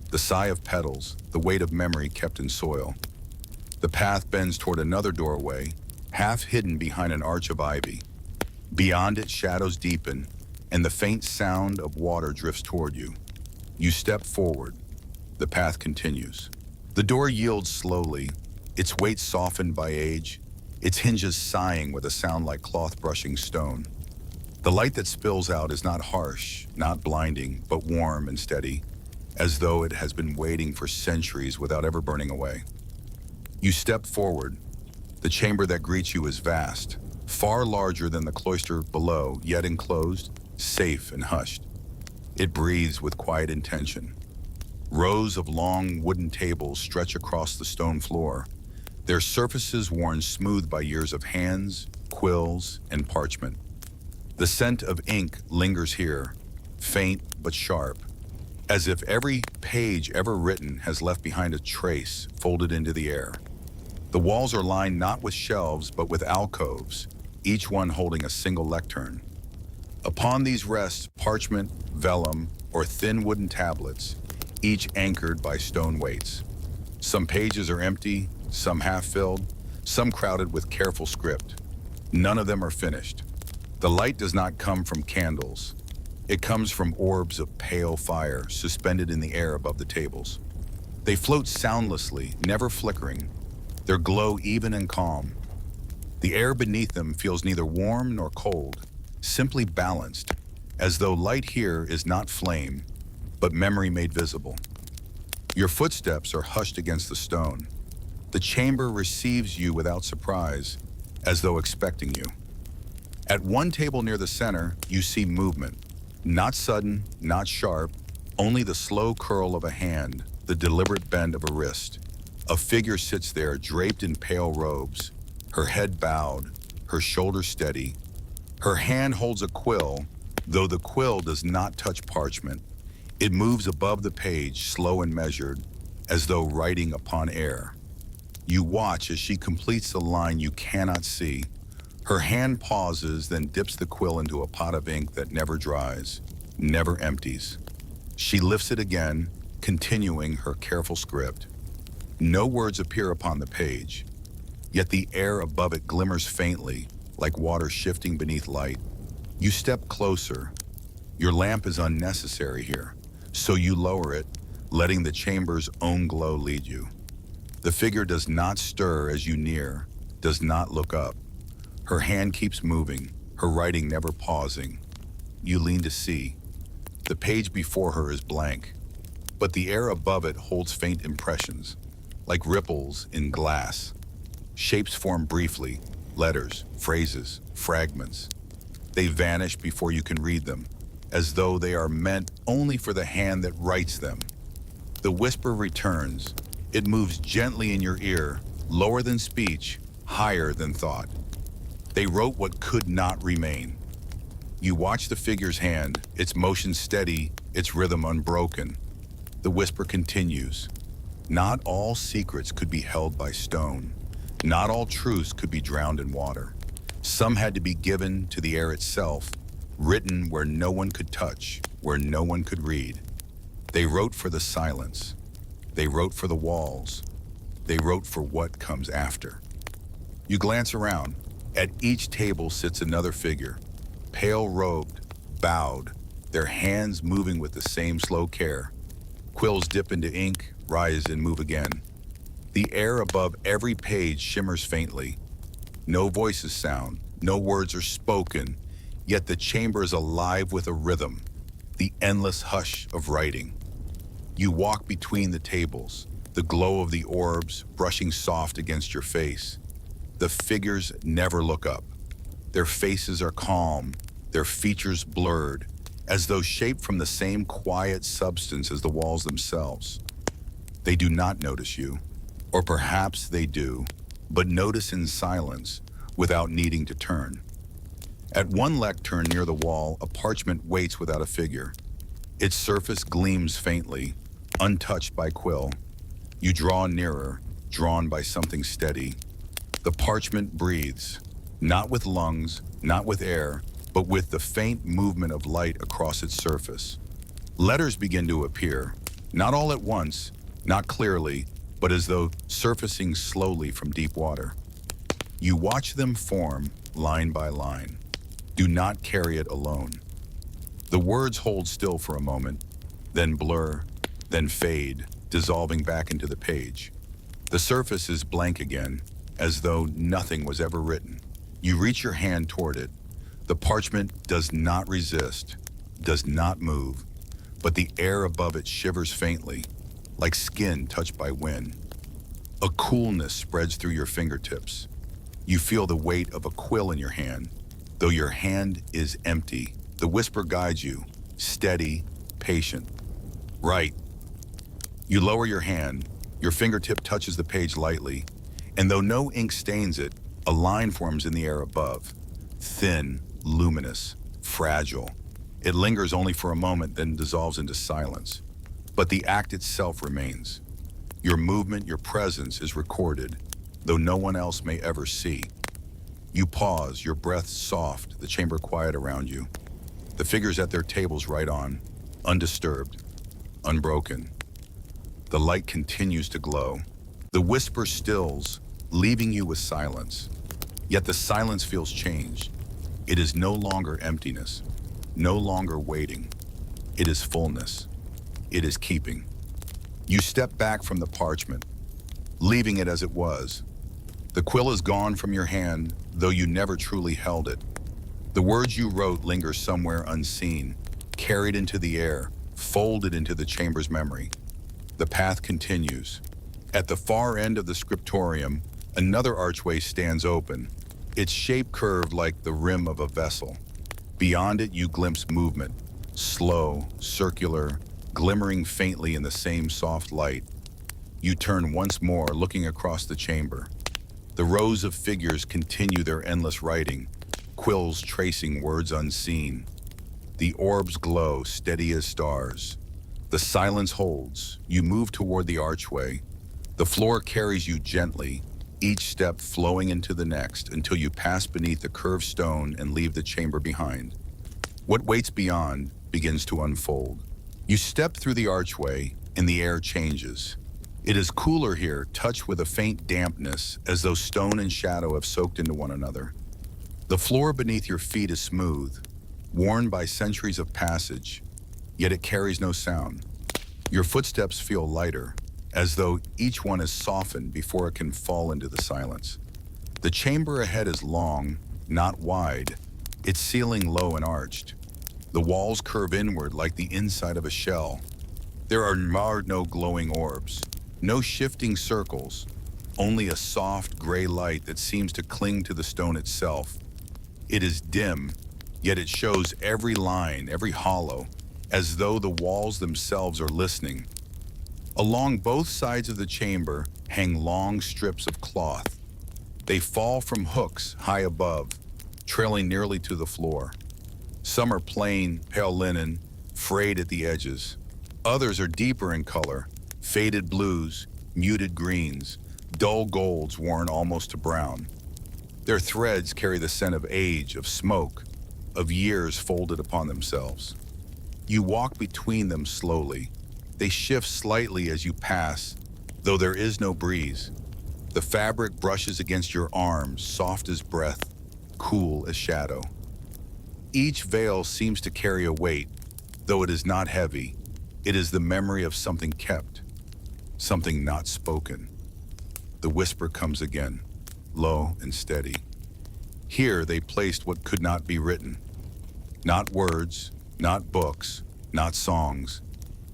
Speaker 1: The sigh of petals, the weight of memory kept in soil. The path bends toward another doorway, half hidden behind an arch of ivy. Beyond it, shadows deepen, and the faint sound of water drifts toward you. You step forward. The path continues. The door yields slowly, its weight softened by age, its hinges sighing with a sound like cloth brushing stone. The light that spills out is not harsh, not blinding, but warm and steady, as though it has been waiting for centuries without ever burning away. You step forward. The chamber that greets you is vast, far larger than the cloister below, yet enclosed, safe and hushed. It breathes with quiet intention. Rows of long wooden tables stretch across the stone floor, their surfaces worn smooth by years of hands, quills, and parchment. The scent of ink lingers here, faint but sharp, as if every page ever written has left behind a trace folded into the air. The walls are lined not with shelves but with alcoves, each one holding a single lectern. Upon these rests parchment, vellum, or thin wooden tablets, each anchored by stone weights. Some pages are empty, some half-filled, some crowded with careful script. None of them are finished. The light does not come from candles. It comes from orbs of pale fire suspended in the air above the tables. They float soundlessly, never flickering, their glow even and calm. The air beneath them feels neither warm nor cold, simply balanced, as though light here is not flame, but memory made visible. Your footsteps are hushed against the stone. The chamber receives you without surprise, as though expecting you. At one table near the center, you see movement. Not sudden, not sharp, only the slow curl of a hand, the deliberate bend of a wrist. A figure sits there draped in pale robes, her head bowed, her shoulders steady. Her hand holds a quill, though the quill does not touch parchment. It moves above the page, slow and measured, as though writing upon air. You watch as she completes a line you cannot see. Her hand pauses, then dips the quill into a pot of ink that never dries, never empties. She lifts it again, continuing her careful script. No words appear upon the page, yet the air above it glimmers faintly, like water shifting beneath light. You step closer. Your lamp is unnecessary here, so you lower it, letting the chamber's own glow lead you. The figure does not stir as you near, does not look up. Her hand keeps moving, her writing never pausing. You lean to see. The page before her is blank, but the air above it holds faint impressions, like ripples in glass. Shapes form briefly, letters, phrases, fragments. They vanish before you can read them, as though they are meant only for the hand that writes them. The whisper returns. It moves gently in your ear, lower than speech, higher than thought. They wrote what could not remain. You watch the figure's hand, its motion steady, its rhythm unbroken. The whisper continues. Not all secrets could be held by stone. Not all truths could be drowned in water. Some had to be given to the air itself, written where no one could touch, where no one could read. They wrote for the silence. They wrote for the walls. They wrote for what comes after. You glance around. At each table sits another figure, pale-robed, bowed, their hands moving with the same slow care. Quills dip into ink, rise and move again. The air above every page shimmers faintly. No voices sound, no words are spoken, yet the chamber is alive with a rhythm, the endless hush of writing. You walk between the tables, the glow of the orbs brushing soft against your face. The figures never look up. Their faces are calm, their features blurred, as though shaped from the same quiet substance as the walls themselves. They do not notice you, or perhaps they do, but notice in silence without needing to turn. At one lectern near the wall, a parchment waits without a figure. Its surface gleams faintly, untouched by quill. You draw nearer, drawn by something steady. The parchment breathes, not with lungs, not with air, but with the faint movement of light across its surface. Letters begin to appear, not all at once, not clearly, but as though surfacing slowly from deep water. You watch them form, line by line. Do not carry it alone. The words hold still for a moment, then blur, then fade, dissolving back into the page. The surface is blank again, as though nothing was ever written. You reach your hand toward it. The parchment does not resist, does not move, but the air above it shivers faintly, like skin touched by wind. A coolness spreads through your fingertips. You feel the weight of a quill in your hand. Though your hand is empty, the whisper guides you, steady, patient. Right. You lower your hand, your fingertip touches the page lightly, and though no ink stains it, a line forms in the air above. Thin, luminous, fragile. It lingers only for a moment, then dissolves into silence. But the act itself remains. Your movement, your presence is recorded, though no one else may ever see. You pause, your breath soft, the chamber quiet around you. The figures at their tables write on, undisturbed, unbroken. The light continues to glow. The whisper stills, leaving you with silence. Yet the silence feels changed. It is no longer emptiness, no longer waiting. It is fullness. It is keeping. You step back from the parchment, leaving it as it was, The quill is gone from your hand, though you never truly held it. The words you wrote linger somewhere unseen, carried into the air, folded into the chamber's memory. The path continues. At the far end of the scriptorium, another archway stands open, its shape curved like the rim of a vessel. Beyond it, you glimpse movement, slow, circular, glimmering faintly in the same soft light. You turn once more, looking across the chamber. The rows of figures continue their endless writing, quills tracing words unseen. The orbs glow, steady as stars. The silence holds. You move toward the archway. The floor carries you gently, each step flowing into the next until you pass beneath the curved stone and leave the chamber behind. What waits beyond begins to unfold. You step through the archway and the air changes. It is cooler here, touched with a faint dampness, as though stone and shadow have soaked into one another. The floor beneath your feet is smooth, worn by centuries of passage, yet it carries no sound. Your footsteps feel lighter, as though each one is softened before it can fall into the silence. The chamber ahead is long, not wide, its ceiling low and arched. The walls curve inward like the inside of a shell. There are no glowing orbs, no shifting circles, only a soft gray light that seems to cling to the stone itself. It is dim, yet it shows every line, every hollow, as though the walls themselves are listening. Along both sides of the chamber hang long strips of cloth. They fall from hooks high above, trailing nearly to the floor. Some are plain, pale linen, frayed at the edges. Others are deeper in color, faded blues, muted greens, dull golds worn almost to brown. Their threads carry the scent of age, of smoke, of years folded upon themselves. You walk between them slowly. They shift slightly as you pass, though there is no breeze. The fabric brushes against your arms, soft as breath, cool as shadow. Each veil seems to carry a weight, though it is not heavy. It is the memory of something kept, something not spoken. The whisper comes again, low and steady. Here they placed what could not be written. Not words, not books, not songs.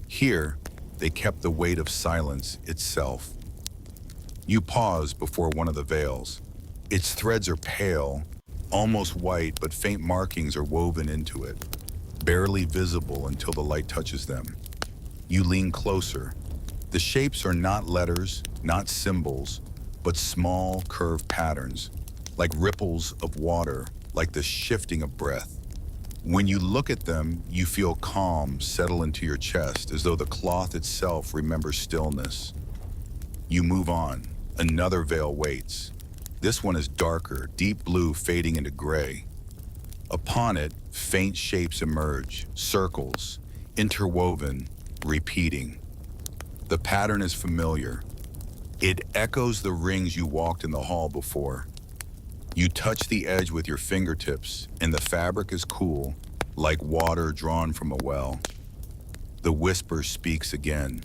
Speaker 1: Here, they kept the weight of silence itself. You pause before one of the veils. Its threads are pale, almost white, but faint markings are woven into it, barely visible until the light touches them. You lean closer. The shapes are not letters, not symbols, but small, curved patterns, like ripples of water, like the shifting of breath. When you look at them, you feel calm settle into your chest, as though the cloth itself remembers stillness. You move on. Another veil waits. This one is darker, deep blue fading into gray. Upon it, faint shapes emerge, circles, interwoven, repeating. The pattern is familiar. It echoes the rings you walked in the hall before. You touch the edge with your fingertips, and the fabric is cool, like water drawn from a well. The whisper speaks again.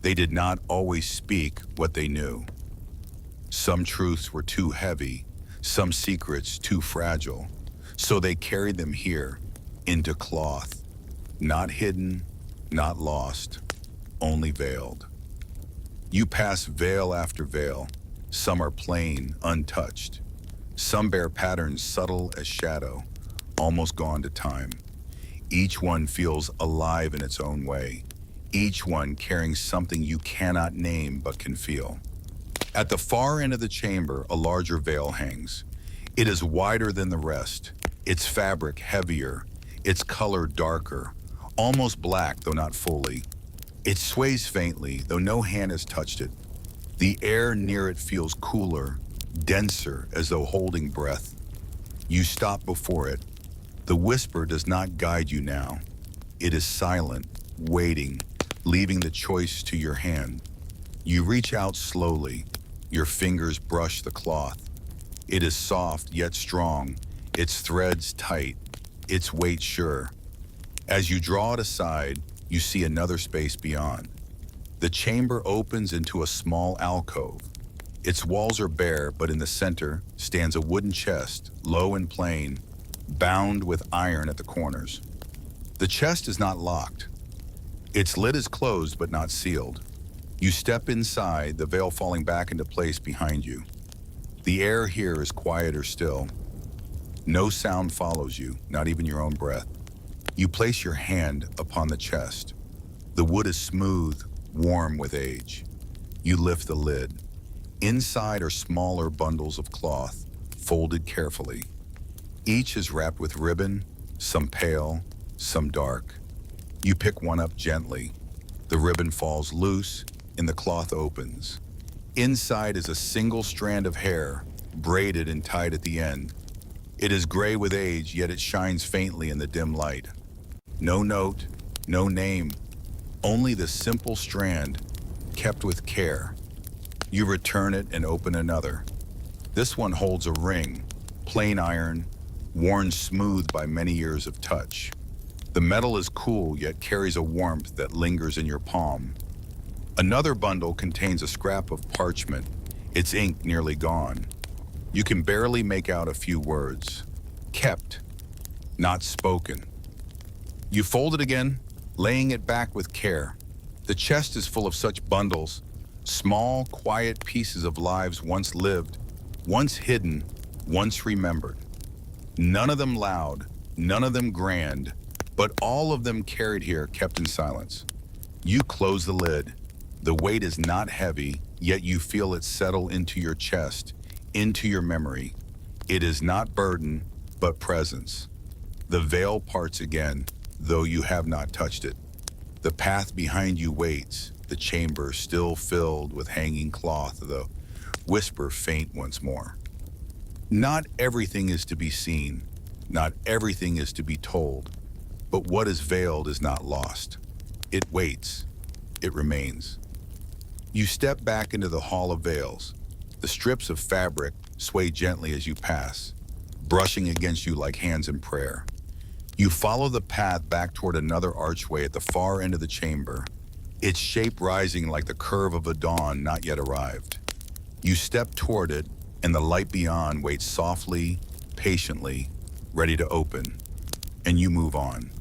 Speaker 1: They did not always speak what they knew. Some truths were too heavy, some secrets too fragile, so they carried them here, into cloth, not hidden, not lost, only veiled. You pass veil after veil. Some are plain, untouched. Some bear patterns subtle as shadow, almost gone to time. Each one feels alive in its own way, each one carrying something you cannot name but can feel. At the far end of the chamber, a larger veil hangs. It is wider than the rest, its fabric heavier, its color darker, almost black though not fully. It sways faintly, though no hand has touched it. The air near it feels cooler, denser, as though holding breath. You stop before it. The whisper does not guide you now. It is silent, waiting, leaving the choice to your hand. You reach out slowly. Your fingers brush the cloth. It is soft yet strong, its threads tight, its weight sure. As you draw it aside, you see another space beyond. The chamber opens into a small alcove. Its walls are bare, but in the center stands a wooden chest, low and plain, bound with iron at the corners. The chest is not locked. Its lid is closed but not sealed. You step inside, the veil falling back into place behind you. The air here is quieter still. No sound follows you, not even your own breath. You place your hand upon the chest. The wood is smooth, warm with age. You lift the lid. Inside are smaller bundles of cloth, folded carefully. Each is wrapped with ribbon, some pale, some dark. You pick one up gently. The ribbon falls loose and the cloth opens. Inside is a single strand of hair, braided and tied at the end. It is gray with age, yet it shines faintly in the dim light. No note, no name, only the simple strand, kept with care. You return it and open another. This one holds a ring, plain iron, worn smooth by many years of touch. The metal is cool, yet carries a warmth that lingers in your palm. Another bundle contains a scrap of parchment, its ink nearly gone. You can barely make out a few words. Kept, not spoken. You fold it again, laying it back with care. The chest is full of such bundles, small, quiet pieces of lives once lived, once hidden, once remembered. None of them loud, none of them grand, but all of them carried here, kept in silence. You close the lid. The weight is not heavy, yet you feel it settle into your chest, into your memory. It is not burden, but presence. The veil parts again, though you have not touched it. The path behind you waits, the chamber still filled with hanging cloth, the whisper faint once more. Not everything is to be seen, not everything is to be told, but what is veiled is not lost. It waits, it remains. You step back into the Hall of Veils. The strips of fabric sway gently as you pass, brushing against you like hands in prayer. You follow the path back toward another archway at the far end of the chamber, its shape rising like the curve of a dawn not yet arrived. You step toward it, and the light beyond waits softly, patiently, ready to open, and you move on.